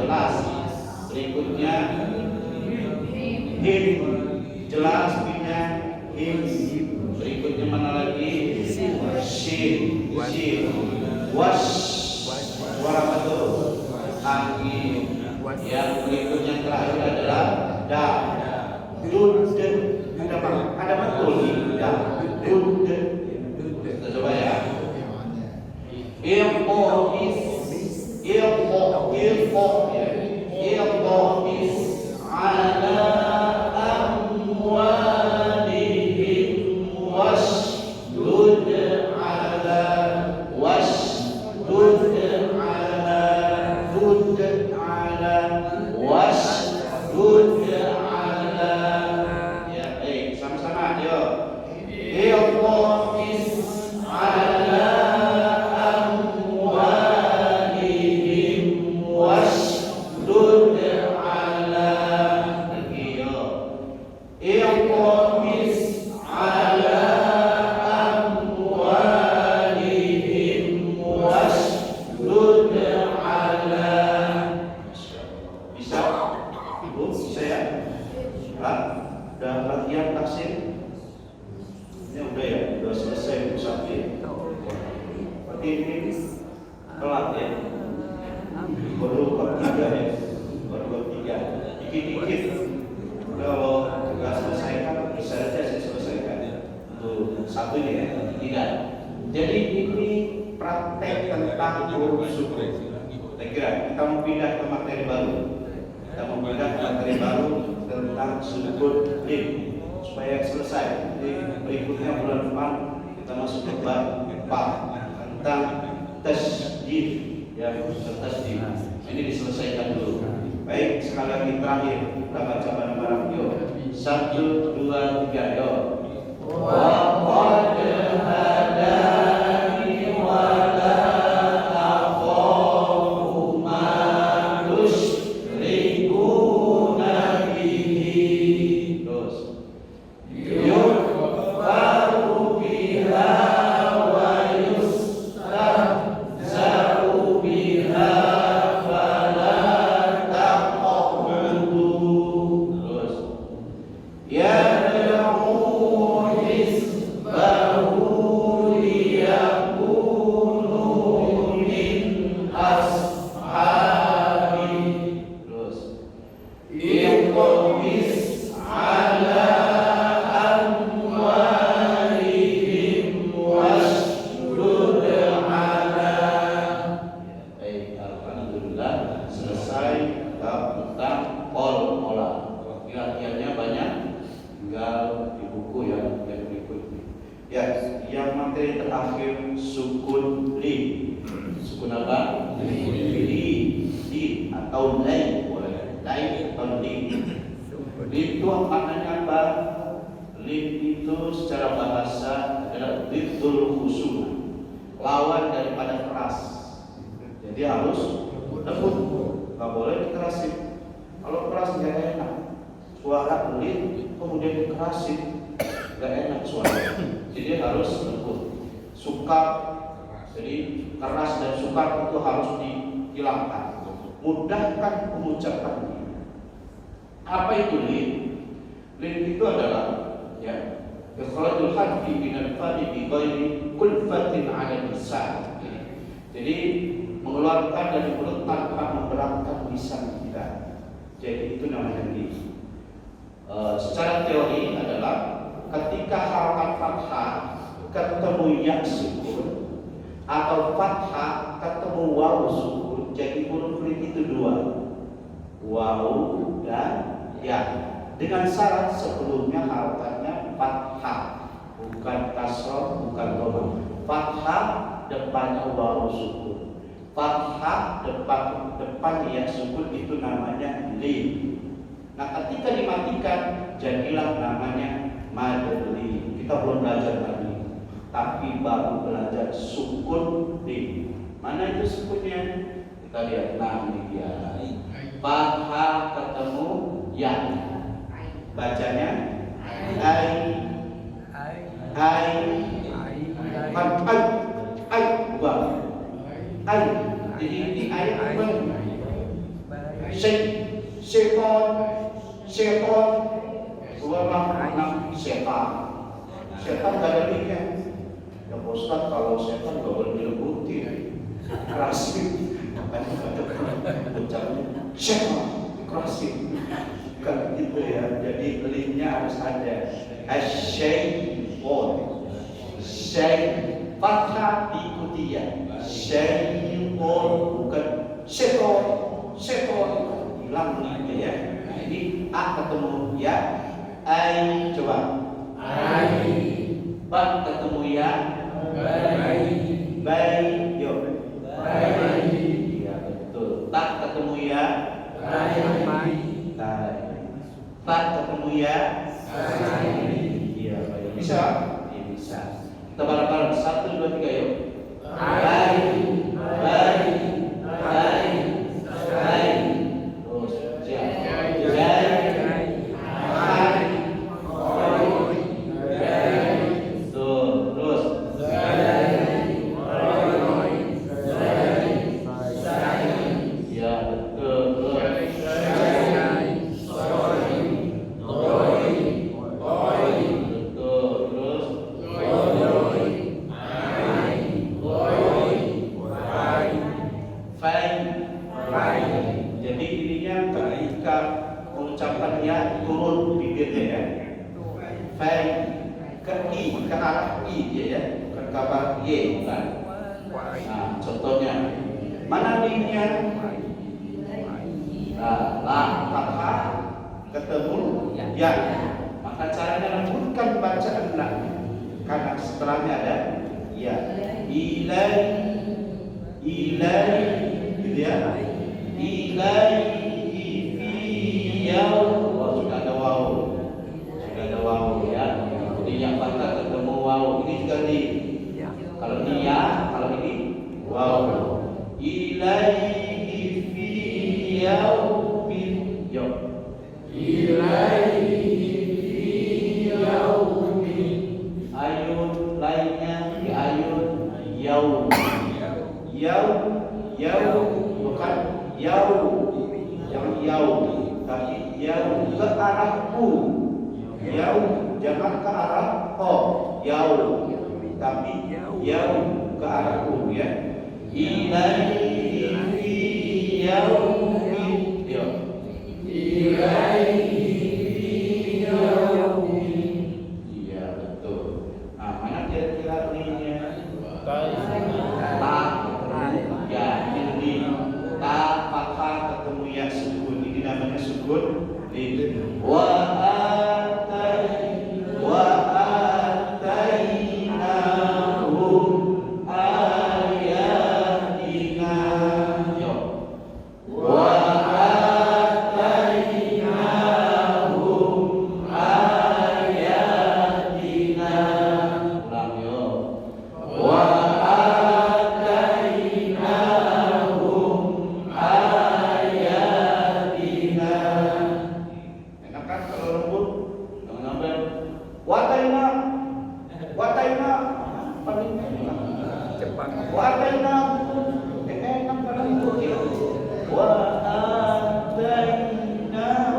jelas. Berikutnya him, jelas punya him. Berikutnya mana lagi? Shin, wash, suara betul, angin. Yang berikutnya terakhir adalah da, dud, ada betul nih, da, dud. Kita coba ya. Ilmu ala amwalihim washdud ala washdud ala. Ya, baik, sama-sama yuk. Telat ya. Baru ketiga ya. Dikit-dikit. Kalau nggak selesai kan bisa saja saya selesaikan. Untuk satu ini ya. Tidak. Jadi ini praktek tentang huruf sukun. Saya kira kita mau pindah ke materi baru. Tentang sukun lim supaya selesai. Jadi berikutnya bulan depan kita masuk ke bab 4 tentang tasydid ya, tasydid. Ini diselesaikan dulu. Baik, sekali lagi terakhir kita baca bareng-bareng yuk. 1, 2, 3 yuk. Wa qad hadani wa la aqamu ma tusyrikuna bihi. Terus yukfaru biha wa yustahza'u biha fala taq'udu. Terus yad'u hizbahu liyakunu min ashabi. Terus iqmis ala materi terakhir sukun li. Sukun apa? Li atau lai boleh. Lai atau li. Li itu maknanya apa? Li itu secara bahasa adalah diddul khusuma, lawan daripada keras. Jadi harus lembut, nggak boleh dikerasin. Kalau keras nggak enak. Suara li kemudian dikerasin, nggak enak suara. Jadi harus lembut. Sukar, jadi keras dan sukar itu harus dihilangkan. Mudahkan pengucapannya. Apa itu lin? Lin itu adalah ya ikhrajul harfi min al-fadi bi ghairi kulfatin 'ala lisan. Jadi mengeluarkan dari mulut tanpa memberatkan lisan kita. Jadi itu namanya lin. Secara teori adalah ketika harakat fathah ketemu ya sukun atau fathah ketemu waw sukun, jadi huruf lin itu dua, waw dan ya, dengan syarat sebelumnya harakatnya fathah, bukan kasroh, bukan dhamma. Fathah depannya waw sukun, fathah depan ya sukun, itu namanya lin. Nah, ketika dimatikan jadilah namanya mad lin. Kita belum belajar tadi, tapi baru belajar sukun lin. Mana itu sukunnya? Kita lihat. Nah, ini dia. Fathah ketemu ya, bacanya ai, kan ai bukan ai. Jadi ini ai bukan seton dua makna setan. Setan gak ada linknya. Ya Ustaz, kalau setan gak boleh dilebutin, kerasin. Ucapnya setan, kerasin. Bukan gitu ya. Jadi linknya harus ada. Asyaiton, fathah diikuti ya. Syaiton bukan seton. Hilang linknya ya. Nah, ini a ketemu ya. Ai, coba. Ai. Ba ketemu ya. Bai. Yuk. Bai. Iya betul. Ta ketemu ya. Bai. Ta ketemu ya. Iya baik. Bisa? Iya bisa. Kita bareng-bareng 1, 2, 3 yuk. Bai. Terus jadi ininya ketika pengucapannya turun bibirnya ya. Fai ke i, ke arah i ya, bukan kabar y bukan. Nah, contohnya mana linknya? La fathah ketemu ya. Maka caranya lembutkan bacaan la, karena setelahnya ada ya. Ilai gitu ya. Ilaihi fi yaum. Sudah ada waw ya. Jadi yang fathah ketemu waw, ini juga di. Kalau ini ya, kalau ini waw. Ilaihi fi yaumin. Yuk. Ilaihi fi yaumin. Ayun lainnya di ayun yaum. Yaum bukan yaum yang yaum, tapi yaum ke arah u. Yaum jangan ke arah o. Yaum tapi yaum ke arah u ya. Ilaihi fi yaumin. Ilaihi fi yaumin. Iya betul. Nah, mana kira-kira linknya? Ya, ini ta fathah ketemu ya sukun. Ini namanya sukun lin. Wa atainahu Wa atainahu enak pada itu ya. Wa atainahu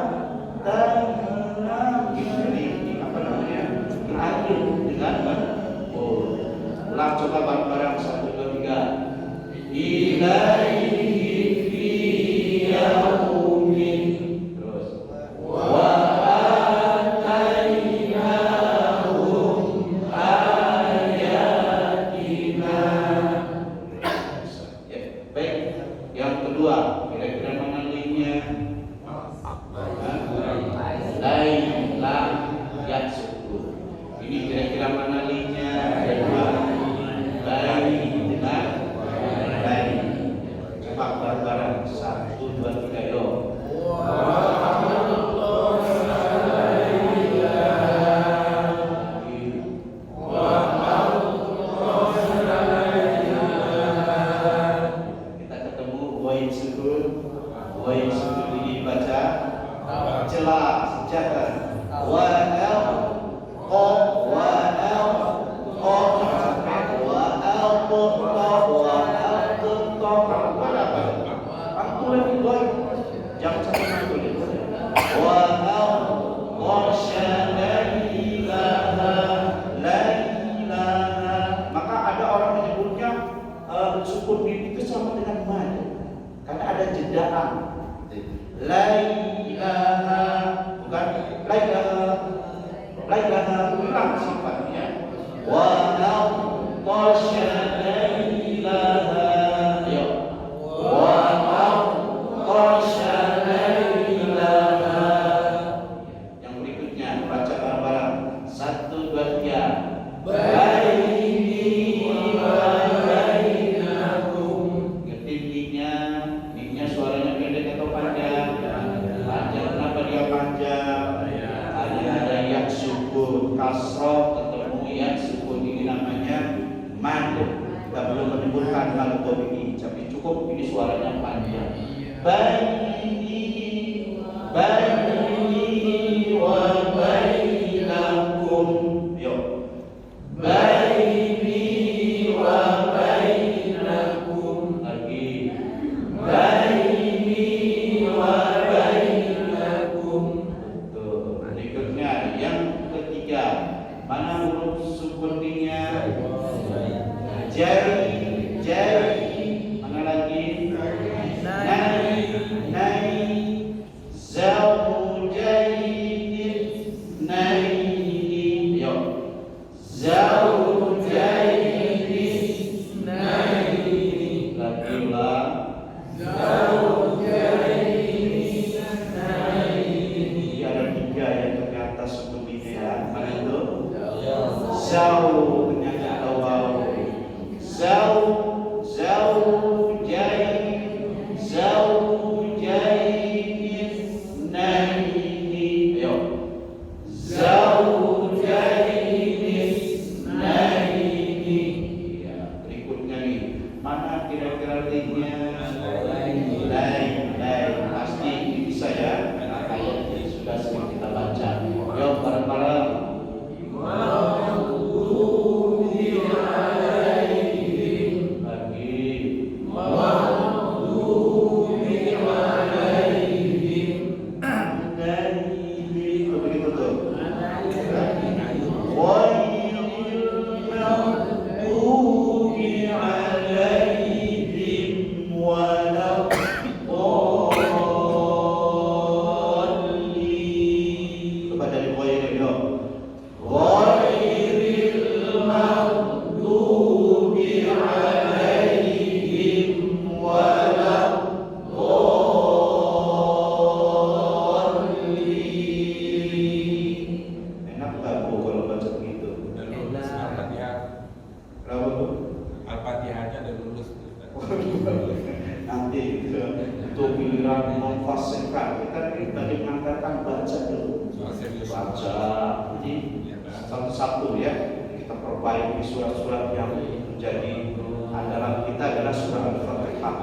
ini apa namanya? Akhir dengan ulang coba bareng-bareng 1 2 3. Ilaihi fi yaumin. Terus wa atainahum ayatina. Ya, baik. Yang kedua, kira-kira mana linknya? Laila yaskur. Ini kira-kira mana linknya? Ada dua. Laila. Coba bareng-bareng 1 2 3 yo. Kita ketemu wain sukun. Wain sukun ini baca jelas, jaga. Wa al qa wa al qa wa al maka ada orang menyebutnya sukun mim itu sama dengan mad karena ada jedaan. La ilaha bukan la ilaha ulang sifatnya wa la ilaha ya wa la ilaha. Yang berikutnya baca bareng-bareng 1 2 3. Baini wa bainakum. Ngerti suaranya pendek atau panjang? Panjang. Kenapa dia panjang? Ada yang sukun kasroh ketemu yang sukun ini namanya mad. Kita belum menyebutkan hal ini, tapi cukup ini suaranya panjang. Baini wa bainakum. Yuk. Baini wa bainakum. Lagi. Baini wa bainakum. Tuh, berikutnya yang ketiga. Mana huruf sukunnya? Jari. Mana lagi? Nai. Zaujaini. Yo. Zaujaini. Lagi ulang. Ini ada 3 yang ternyata sepertinya ya. Mana itu? Zau, ternyata ada waw. Zaujaini. Ayo. Zaujaini. Ya, berikutnya nih. Mana kira-kira linknya? Lain. Pasti ini bisa ya. Karena ayat ini sudah sering kita baca. Yuk bareng-bareng. Nanti untuk giliran memfasihkan kita bagi mengantarkan baca dulu, baca jadi satu-satu ya kita perbaiki surat-surat yang menjadi andalan kita adalah surah Al-Fatihah.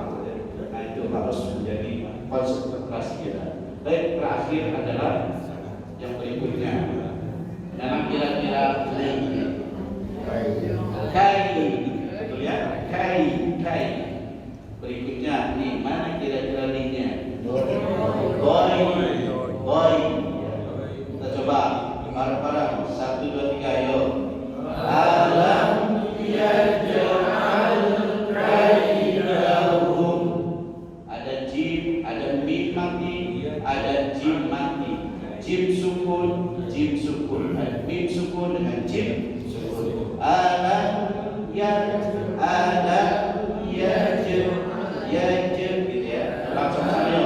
Nah itu harus menjadi konsentrasi kita. Baik, terakhir adalah yang berikutnya. Dalam kira-kira kai, betul ya? Kai li. Mana kira-kira linya? Doi. Kita coba bareng-bareng. 1, 2, 3, ayo. Alam yaj'al kaidahum. Ada jim, ada mim mati, ada jim mati. Jim sukun, ada mim sukun dengan jim sukun. Alam yaj'al gitu ya. Langsung saja.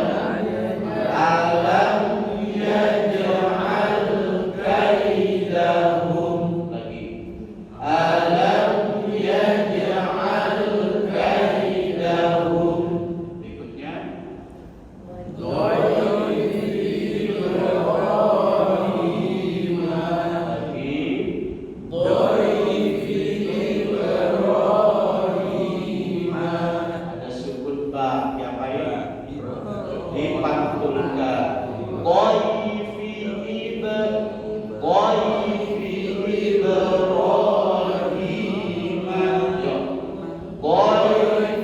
Alam yaj'al kaidahum. Lagi. Alam yaj'al kaidahum. Berikutnya. Ada sukun ba yang baik dipantulkan. Dhaifi Ibrahim. Ya. Dhaifi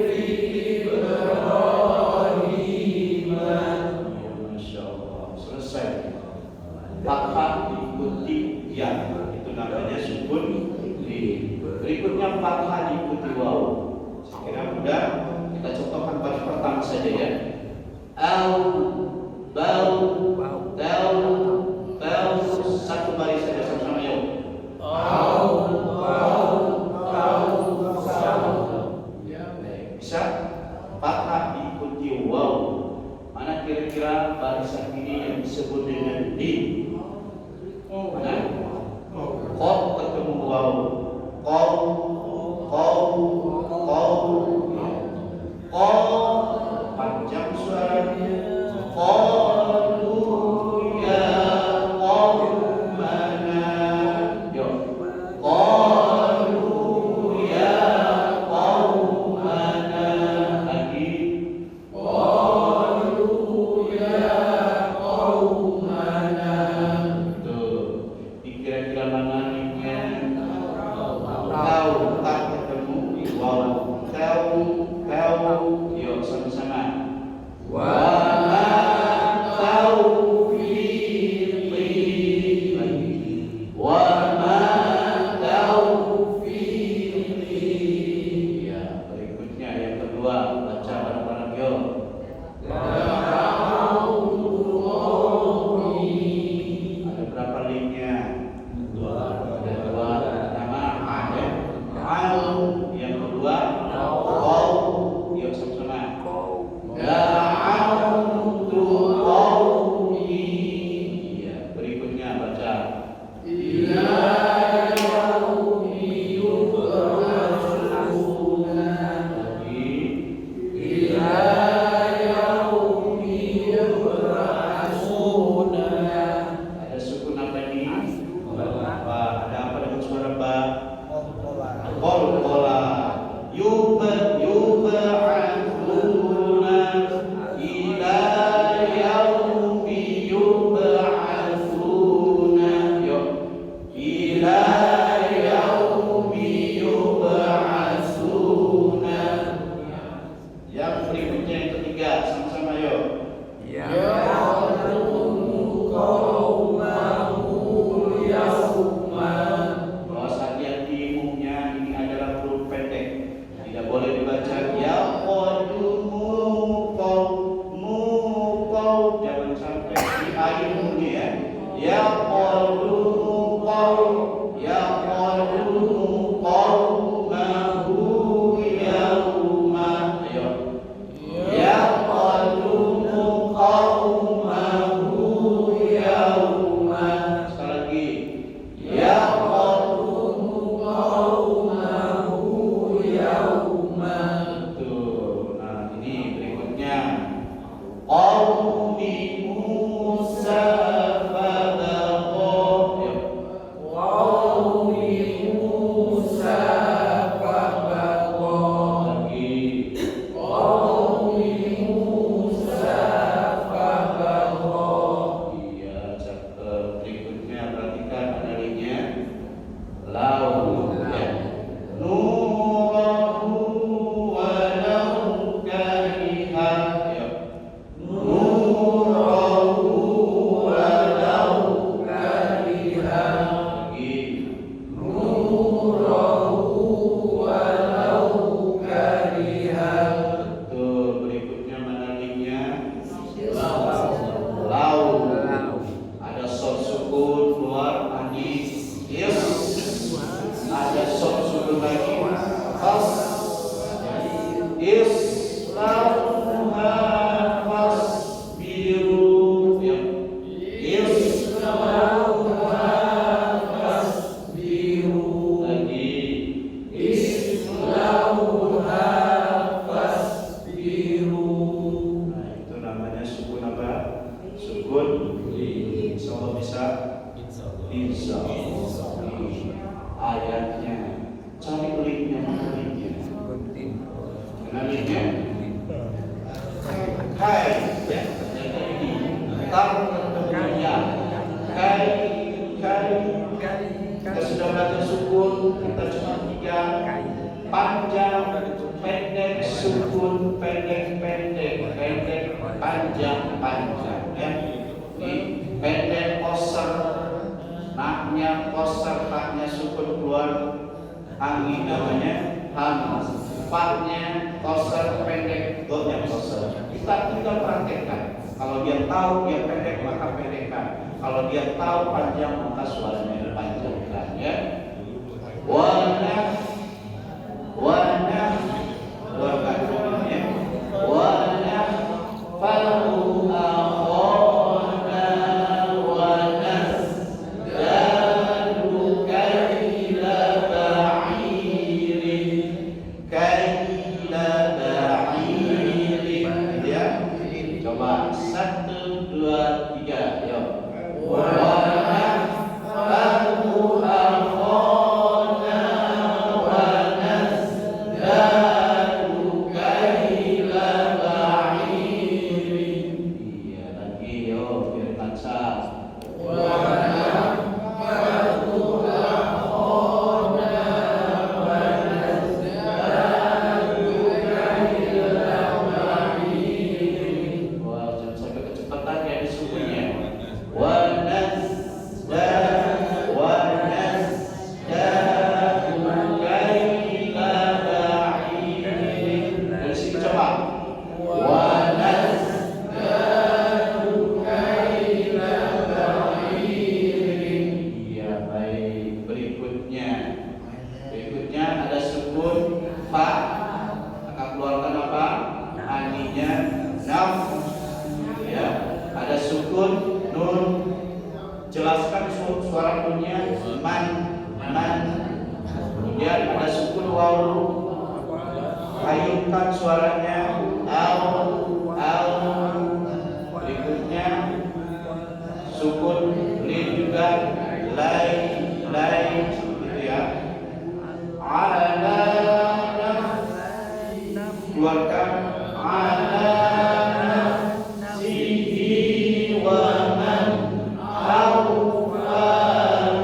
Ibrahim. Masya Allah. Selesai. Fathah diikuti ya. Itu namanya sukun di. Berikutnya fathah diikuti waw. Saya kira mudah. Kita contohkan baris pertama saja ya. Au, bau, tau, bau. Satu baris saja sama-sama yuk. Bisa? Fathah diikuti waw. Mana kira-kira barisan ini yang disebut dengan di? Mana? Qaf ketemu waw. Qaf. Panjang suaranya. Qalu ya qaumana. Yuk. Qalu ya qaumana. Lagi. Qalu ya qaumana. Tuh. Kira-kira mana nih? Tahu tak ketemu waw. Tahu. Yuk sama-sama. Wa ma taufiqi. Wa ma taufiqi. Ya, berikutnya yang kedua, baca bareng-bareng yuk. Ada berapa linknya? Ada dua. Pertama ada au, yang kedua qaw. Yuk sama-sama. Da'autu qaumi. Ya, berikutnya baca. Ila yaumi yub'atsuna. Lagi. Ila yaumi yub'atsuna. Ada sukun apa ini? Ada apa dengan suara ba? Qalqala. Yub'atsuna. Ila yaumi yub'atsuna. Yuk. ayatnya. Cari linknya, mana linknya? Mana linknya? Kai, ya, jadi ini tar ya. Kai, kita sudah belajar sukun, kita cuma 3. Panjang, pendek, sukun, pendek, panjang, ya. Ini pendek, koser, naknya koser, taknya sukun keluar angin namanya hamas. Faknya koser, pendek, dotnya koser. Kita tinggal praktekkan. Kalau dia tahu dia pendek maka pendekkan. Kalau dia tahu panjang maka suaranya panjangkan, ya. Warna dua kalimatnya. Warna falu akhona wanas dalu kaila ba'irin, ya. Coba 1, 2, 3, yuk. Warna falu akhona wanas dalu kaila ba'irin. Iya lagi, yuk, biar lancar. Wah, jangan sampai kecepatan ya di sukunya. Wanas dalu kaila ba'irin. Dari sini coba. Wanas dalu kaila ba'irin. Iya, baik. Berikutnya ada sukun fa. Akan keluarkan apa? Aninya nam. Ya, ada sukun nun. Jelaskan suara nunnya man. Kemudian ada sukun waw. Ayunkan suaranya au. Berikutnya sukun lin juga lai gitu ya. Ala keluarkan ala nafsihi wa man awfa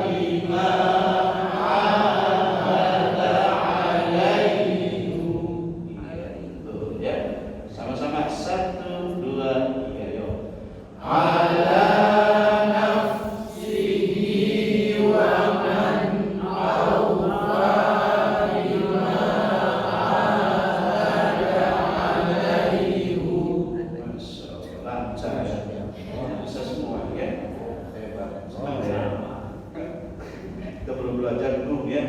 bima ahada alaihi. Itu ya. Sama-sama 1, 2, 3, yuk. Ala nafsihi wa man awfa bima ahada alaihi. Masya Allah, lancar ya. Bisa semua ya. Hebat. Senang ya. Kita belum belajar dulu ya.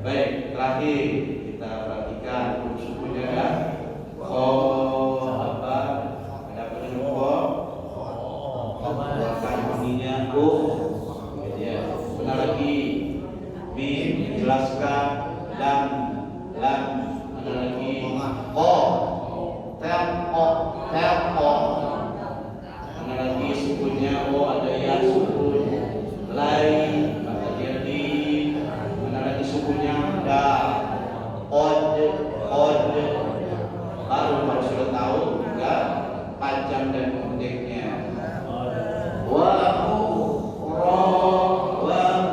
Baik, terakhir kita perhatikan huruf sukunya ya. Kho apa? Ada apa dengan kho? Keluarkan bunyinya ya. Benar lagi. Mim jelaskan. Lam. Ada lagi. Kho. Tempo. Ada lagi sukunya o, ada ya sukun. Lai, ada jadi. Ada lagi sukunya da. Od. Baru sudah tahu enggak panjang dan pendeknya. Wa lam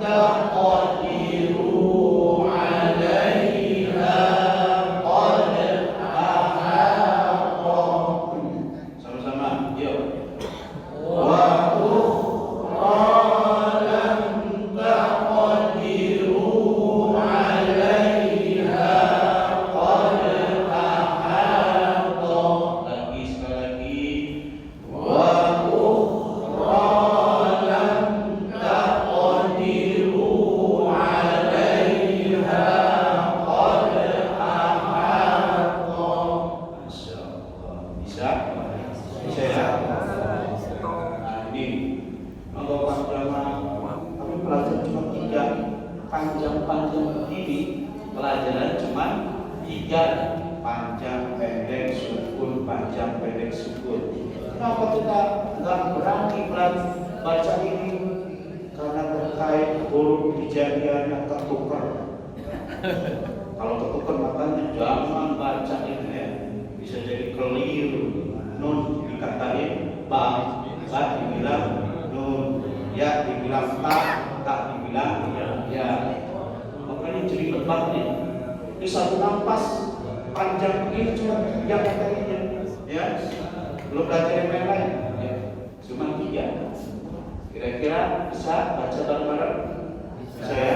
taqdiru 'alaiha qad ahata. Sama-sama, yuk. Wa lam taqdiru 'alaiha qad ahata. Lagi sekali lagi. Wa lam taqdiru 'alaiha qad ahata. Masya Allah. Bisa ya? Nah, ini kalau panjang tapi pelajaran cuma 3. Panjang begini pelajaran cuma 3. Panjang pendek sukun. Kenapa kita nggak berani baca ini karena terkait huruf hijaiyahnya tertukar. Kalau tertukar makanya jangan baca ini ya. Bisa jadi keliru. Nun dikatain ba dibilang nun, ya dibilang tak dibilang ya. Makanya jadi lebat nih. Di satu nafas panjang ini cuma yang tadinya, ya. Belum belajar yang lain, ya. Cuma 3. Kira-kira bisa baca bareng-bareng? Saya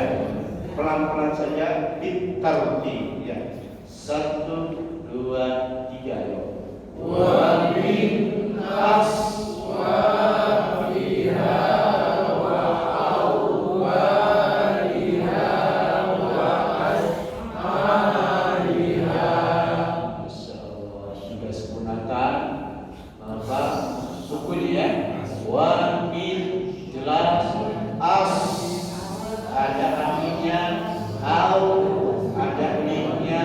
pelan-pelan saja ditarti, ya. 1, 2, 3, yuk. Wa min aswafiha wa awwaliha wa ashariha. Masyaallah, sudah sempurnakan apa sukun ya. Wa min jelas, as ada aminnya, au ada minnya,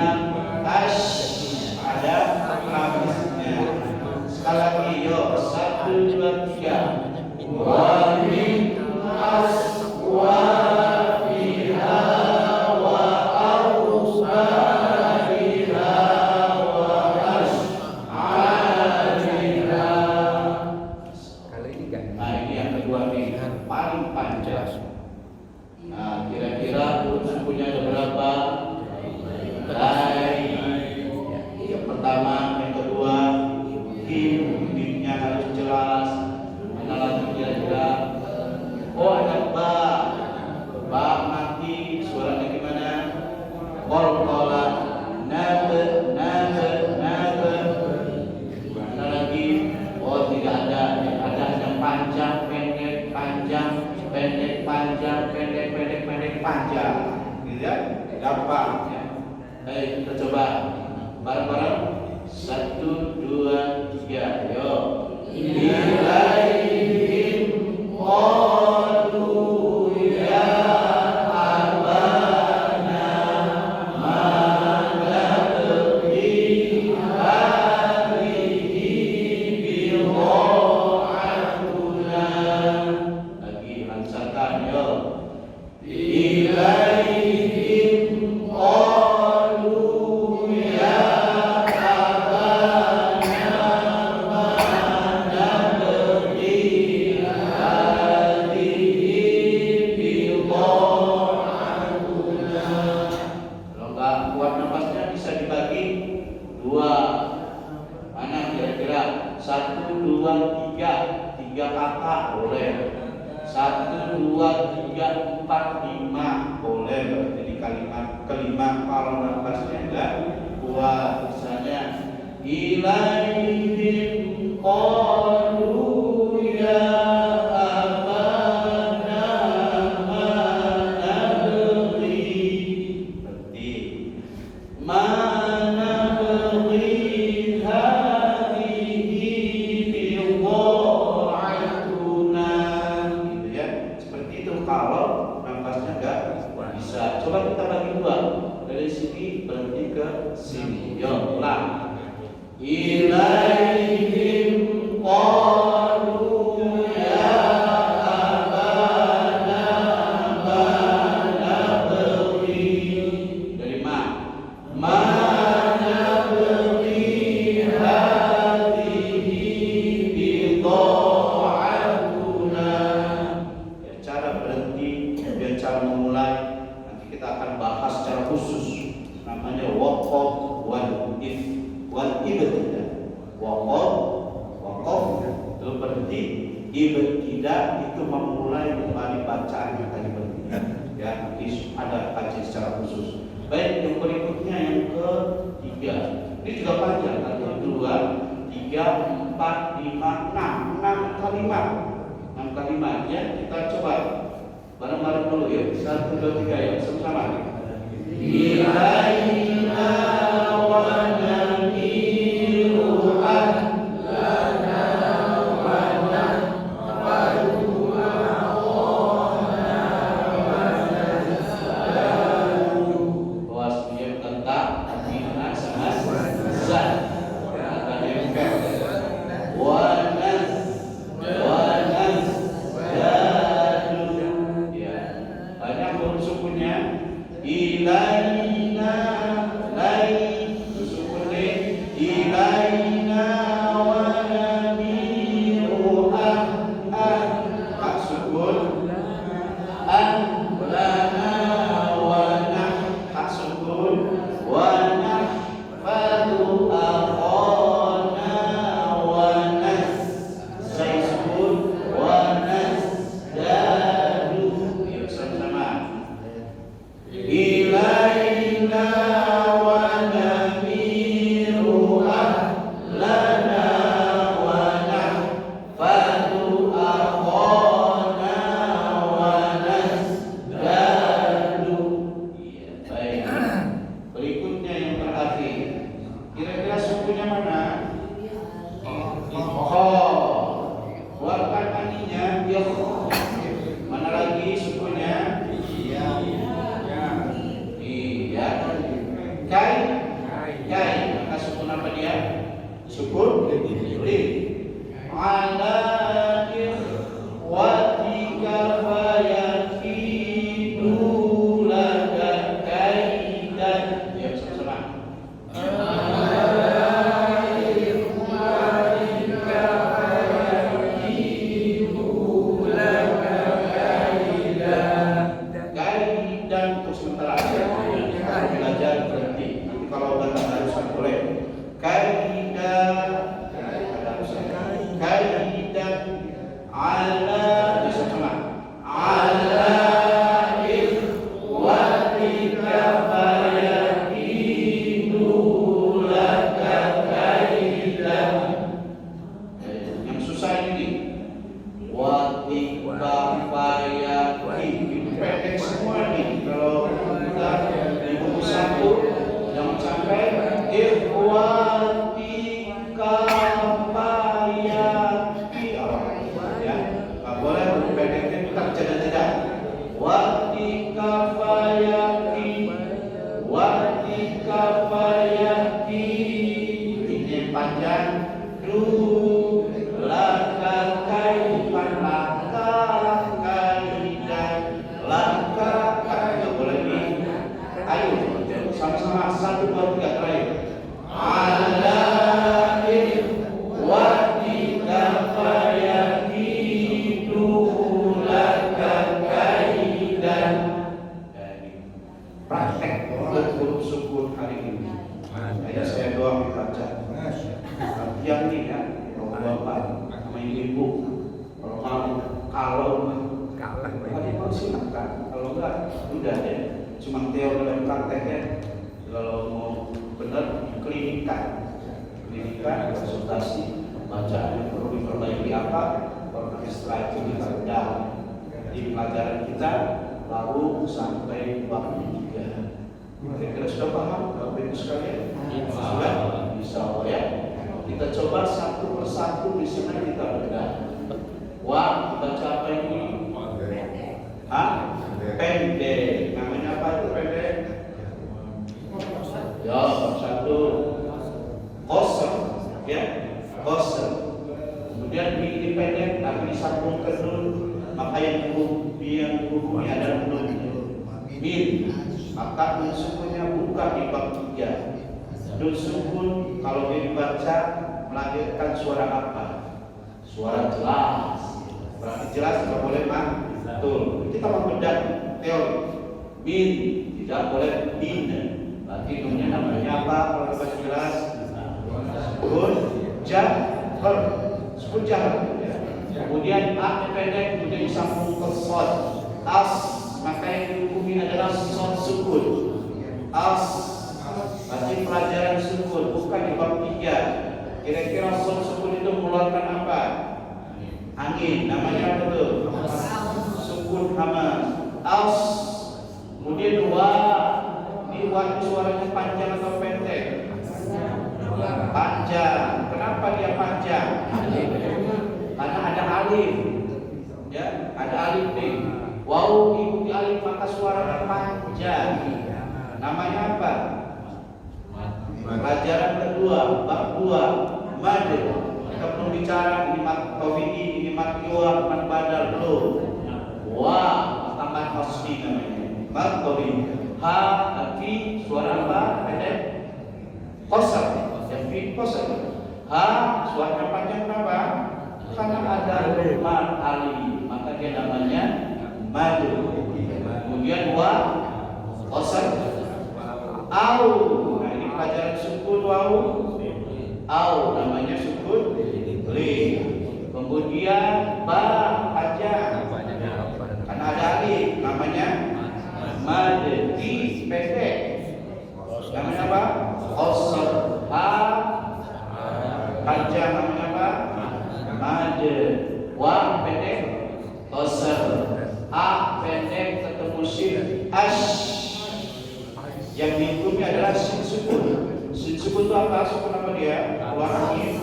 ash ada habisnya. Sekali lagi yuk, 1, 2, 3. Wa min aswafiha wa awsariha wa ashariha. Kalau ini kan? Nah ini yang kedua nih, paling panjang. Nah kira-kira sukunya ada berapa? Yang pertama, yang kedua, himnya harus jelas. Mana lagi kira-kira? Oh ada ba mati, suaranya gimana? Kolkola, nabe. Mana lagi? Oh tidak ada, yang ada hanya panjang, pendek, panjang, pendek, panjang, pendek, pendek, pendek, panjang. Gitu ya? Gampang ya. Baik, kita coba bareng-bareng. 1, 2, 3, yuk. Ilaihim qalu ya abana ma nabghi hadhihi bi'atuna. Lagi lancarkan yuk. Ilaihim qalu ya tiga kata boleh, 1, 2, 3, 4, 5 boleh. Berarti di kalimat kelima kalau nafasnya enggak kuat, misalnya ilaihim qalu ya abana ma nabghi. Berarti ma nabghi hadhihi bi'atuna, gitu ya. Seperti itu kalau nafasnya enggak bisa. Coba kita bagi dua, dari sini berhenti ke sini. Yuk, ulang. Ilaihim qalu ya abana ma nabghi. Dari ma nabghi hadhihi bi'atuna. Ya, cara berhenti dan cara memulai nanti kita akan bahas secara khusus, namanya waqaf wal ibtidah. Waqaf itu berhenti, ibtidah itu memulai kembali bacaan yang tadi berhenti. Ya, nanti ada kajian secara khusus. Baik, yang berikutnya yang ketiga. Ini juga panjang, 1, 2, 3, 4, 5, 6 kalimat. 6 kalimat ya, kita coba bareng-bareng dulu yuk. 1, 2, 3 yuk, sama-sama. Ilaina wa namiru ahlana wa nahfadu aqona wa nasalu. Awas dia tentang akhirnya sama zat. Kata dia wa nas kafayati. Pendek semua nih. Kalau kita di buku satu yang sampai ikhwati kafayati. Ya, nggak boleh pendeknya kita jeda-jeda. Wati kafayati, wati kafayati. Ini yang panjang. Laka kaidan, laka kaidan. Boleh nih. Ayo, sama-sama 1, 2, 3 terakhir. Alaih wati kafayati laka kaidan. Praktek huruf sukun hari ini. Ayat saya doang dibaca. Yang nih ya, kalau bapak sama ibu, kalau silakan, kalau enggak udah ya, cuma teori dan prakteknya. Kalau mau benar klinikan, konsultasi, bacaannya perlu diperbaiki apa, karena setelah itu kita udah di pelajaran kita, lalu sampai bab 3. Kira-kira sudah paham Bapak Ibu sekalian? Sudah? Insya Allah ya. Kita coba satu persatu di sini kita bedah. Wah, baca apa ini? Hah? Pendek. Namanya apa itu pendek? Ya, satu kosong, ya, kosong. Kemudian ini pendek, tapi disambungkan dulu. Maka yang hukumnya adalah nun. Min. Maka nun sukunnya bukan di bab 3. Nun sukun kalau dibaca melahirkan suara apa? Suara jelas. Berarti jelas tidak boleh mantul. Kita membedah teori. Min tidak boleh min. Berarti nunnya namanya apa? Kalau dibaca jelas, sukun jahar. Sukun jahar. Kemudian a pendek kemudian disambung ke shad. As maka yang dihukumi adalah shad sukun. As berarti pelajaran sukun bukan di bab 3. Kira-kira shad sukun itu mengeluarkan apa? Angin. Namanya apa tuh? Sukun hamas. As. Kemudian wa. Ini wa suaranya panjang atau pendek? Panjang. Kenapa dia panjang? Karena ada alif. Ya, ada alif nih. Waw diikuti alif maka suaranya panjang. Namanya apa? Pelajaran kedua, bab 2, mad. Kita belum bicara ini mat tawfiqi, ini mat iwa, mat badal belum. Wah, tambah hasbi namanya. Mat tawfiqi. Ha, tapi suara apa? Pendek. Qasar. Yang fi qasar. Ha, suaranya panjang kenapa? Karena ada mat ali, maka dia namanya mad. Kemudian wa qasar. Au. Nah, ini pelajaran sukun wau. Au namanya sukun li. Kemudian ba aja. Karena ada alif namanya mad. Di pendek. Namanya apa? Qasar. Ha panjang namanya apa? Mad. Wa pendek. Qasar. A pendek ketemu shin. Ash. Yang dihukumi adalah sin sukun. Sin sukun itu apa? Sukun apa dia? Keluar angin.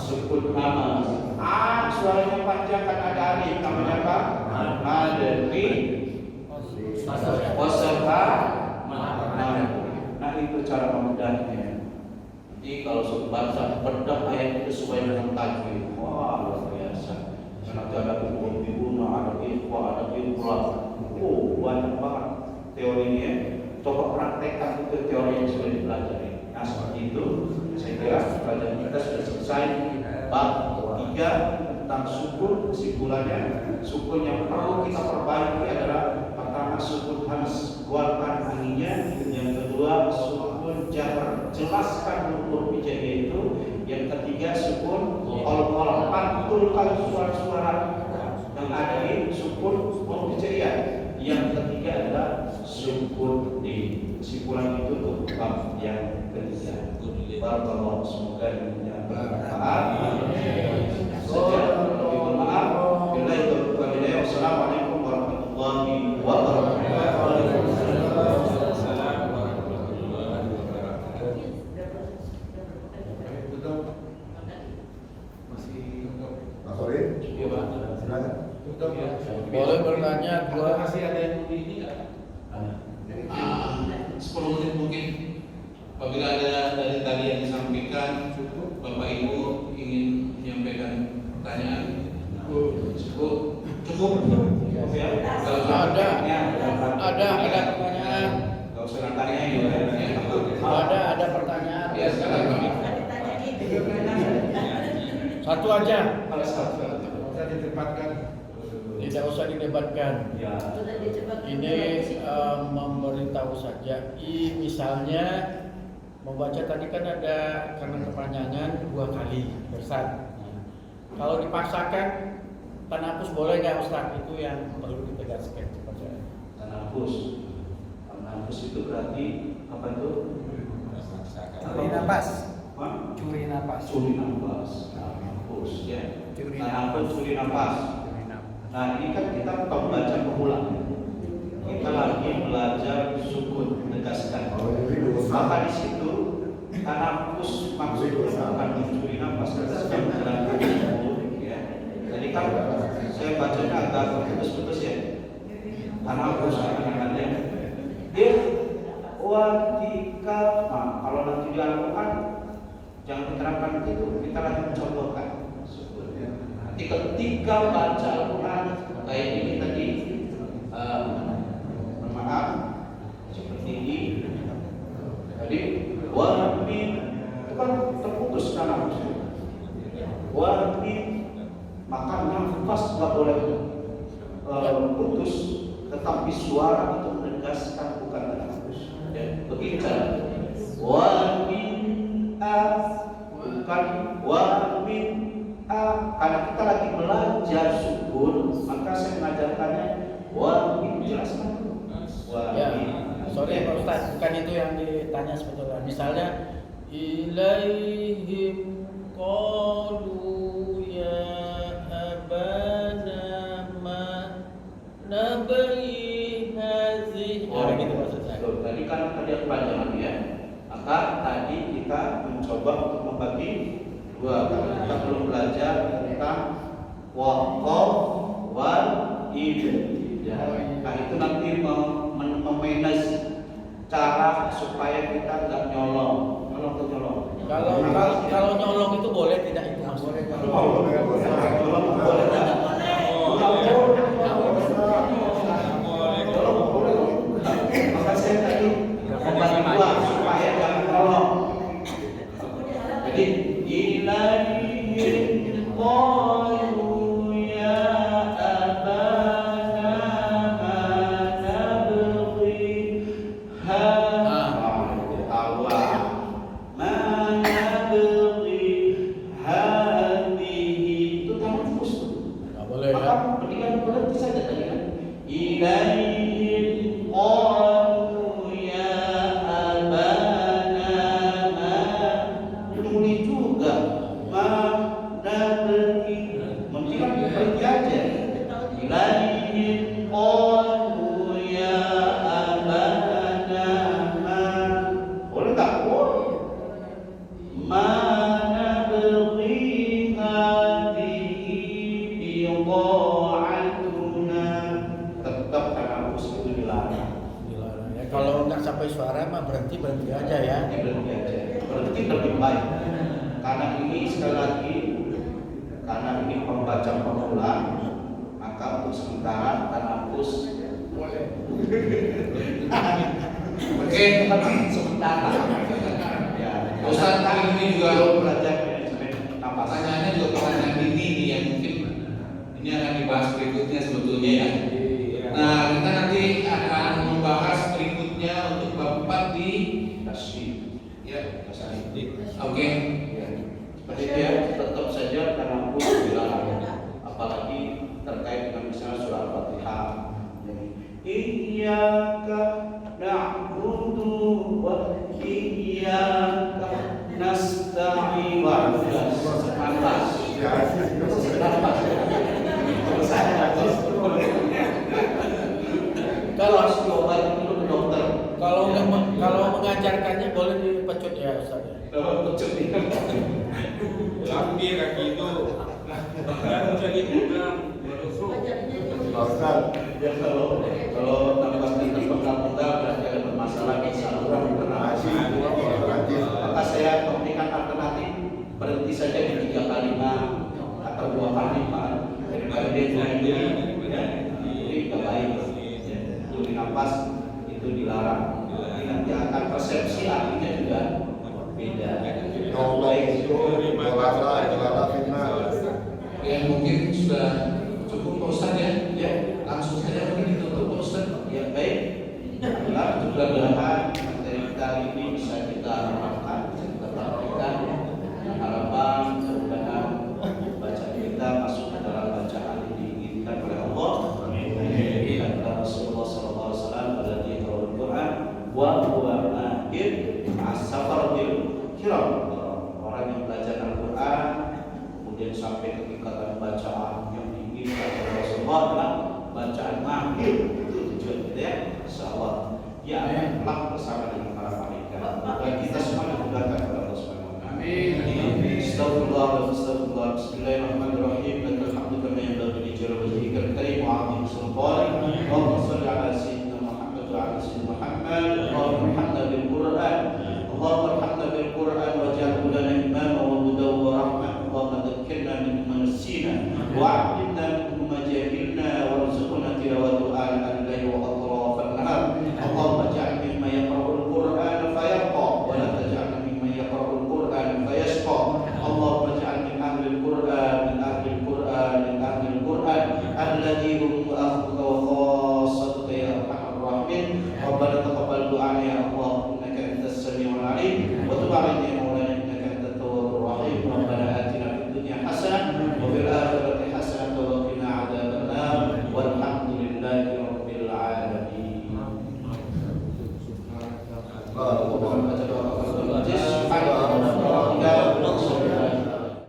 Sukun hamas. A suaranya panjang kan ada alif. Namanya apa? Mad. Ri. Qasar. Nah itu cara memudahnya. Jadi kalau baca bedah ayat itu sesuai dengan tajwid, wah luar biasa. Nanti ada ibu, ada ikhwa, ada ikhwa. Oh banyak banget teorinya. Coba praktekkan itu teori yang sudah dipelajari. Nah seperti itu, saya kira pelajaran kita sudah selesai. Bab 3 tentang sukun, kesimpulannya sukun yang perlu kita perbaiki adalah pertama sukun hamas, keluarkan anginnya. Yang kedua sukun jahar, jelaskan huruf hijaiyah itu. Yang ketiga sukun qol-qol, pantulkan suara-suara yang ada di sukun huruf hijaiyah. Yang ketiga adalah sukun di. Kesimpulan itu untuk bab yang ketiga. Barakallahu, semoga ini bermanfaat. Saja, lebih bermanfaat. Bila itu kemudian, wassalamualaikum. bertanya dua. Masih ada yang mau ini nggak? 10 menit mungkin. Apabila ada dari tadi yang disampaikan, Bapak Ibu ingin menyampaikan pertanyaan, cukup. Ya. Kalau Ada pertanyaan. pertanyaan. Gak usah nantangnya juga. Ada pertanyaan. Ya sekarang kami. Satu aja. Bisa ditempatkan. Tidak usah didebatkan. Ya. Ini memberitahu saja. Misalnya membaca tadi kan ada karena kepanjangan 2 kali bersat. Kalau dipaksakan tanafus boleh nggak Ustaz? Itu yang perlu ditegaskan kepada saya. Tanafus itu berarti apa itu? Curi napas. Hah? Curi napas. Curi nafas. Tanafus ya. Curi Tanafus curi nafas. Nah ini kan kita pembaca pemula. Kita lagi belajar sukun tegaskan. Maka di situ tanafus maksudnya bukan mencuri nafas, karena sedang bergerak ya. Jadi kan saya bacanya agak putus-putus ya. Tanafus kadang-kadang watika. Nah, kalau nanti di Al-Quran jangan diterapkan begitu, kita lagi mencontohkan. Nanti ketika baca Al-Quran kayak ini tadi, maaf, seperti ini. Jadi wamin itu kan terputus tanafus. Wamin maka nafas nggak boleh putus, tetapi suara itu menegaskan bukan tanafus. Ya, begitu. Wamin bukan wamin karena kita lagi belajar sukun, maka saya mengajarkannya wamin, jelaskan dulu. Ya, sorry Pak Ustaz, bukan itu yang ditanya sebetulnya. Misalnya ilaihim qalu ya abana ma nabai hazi. Gitu maksud saya. Tadi kan tadi kepanjangan ya. Maka tadi kita mencoba untuk membagi 2 karena kita belum belajar tentang waqaf wal ibtidah. Nah itu nanti memanage cara supaya kita nggak nyolong tuh nyolong. Kalau nyolong itu boleh tidak itu Mas? Boleh. Maka saya tadi membagi 2 supaya jangan nyolong. Jadi ilaihim qalu ya abana ma nabghi itu tanafus tuh. Nggak boleh ya. Maka pendidikan berhenti saja tadi kan. Ilaihim qalu ya abana ma boleh juga ma nabghi mungkin berhenti aja. Ilaihim qalu ya abana ma boleh tak? Ma nabghi hadhihi bi'atuna. Tetap tanafus itu dilarang. Dilarang ya. Kalau nggak sampai suara mah berhenti aja ya. Berhenti aja. Berhenti lebih baik. Karena ini sekali lagi, karena ini pembaca pemula, maka untuk sementara tanafus boleh. Oke, Sementara. Ya. Ustaz ini juga belum belajar manajemen napas. pertanyaannya juga pertanyaan ini yang mungkin ini akan dibahas berikutnya sebetulnya ya. Nah, kita nanti akan membahas berikutnya untuk bab 4 di Tasbih. ya. Tasbih. Oke. Seperti dia tetap saja tanafus dilarang. Apalagi terkait dengan misalnya surah Al-Fatihah. Iyyaka na'budu wa iyyaka nasta'in. Kalau mengajarkannya boleh dipecut ya Ustaz. Tapi kaki itu kan jadi udang berusuk. Ya kalau nafas kita pegal-pegal berarti ada bermasalah di saluran drenase. Maka saya memberikan alternatif berhenti saja di 3 kali 5 atau 2 kali 4 daripada dia duri ya. Jadi nggak baik. Duri nafas itu dilarang. Nanti akan persepsi artinya juga beda. Ya mungkin sudah cukup Pak Ustadz ya. Ya, Langsung saja mungkin ditutup Pak Ustadz. ya baik. Alhamdulillah mudah-mudahan materi kita ini bisa kita amalkan, bisa kita praktikkan. Harapan mudah-mudahan bacaan kita masuk ke dalam bacaan yang diinginkan oleh Allah. Amin. Kata Rasulullah SAW pada di Al-Quran, wa huwa mahir as-safar bil kiram. Orang yang belajar Al-Quran kemudian sampai ke tingkatan bacaan yang diinginkan oleh Rasulullah adalah bacaan mahir. Itu tujuan kita ya, insyaallah. Ya, kelak bersama dengan para malaikat. Dan kita semua dimudahkan oleh Allah Subhanahu wa taala. Amin. Astagfirullah wa astagfirullah. Bismillahirrahmanirrahim. Lakal hamdu kama yanbaghi li jalali wajhikal karim wa 'azimi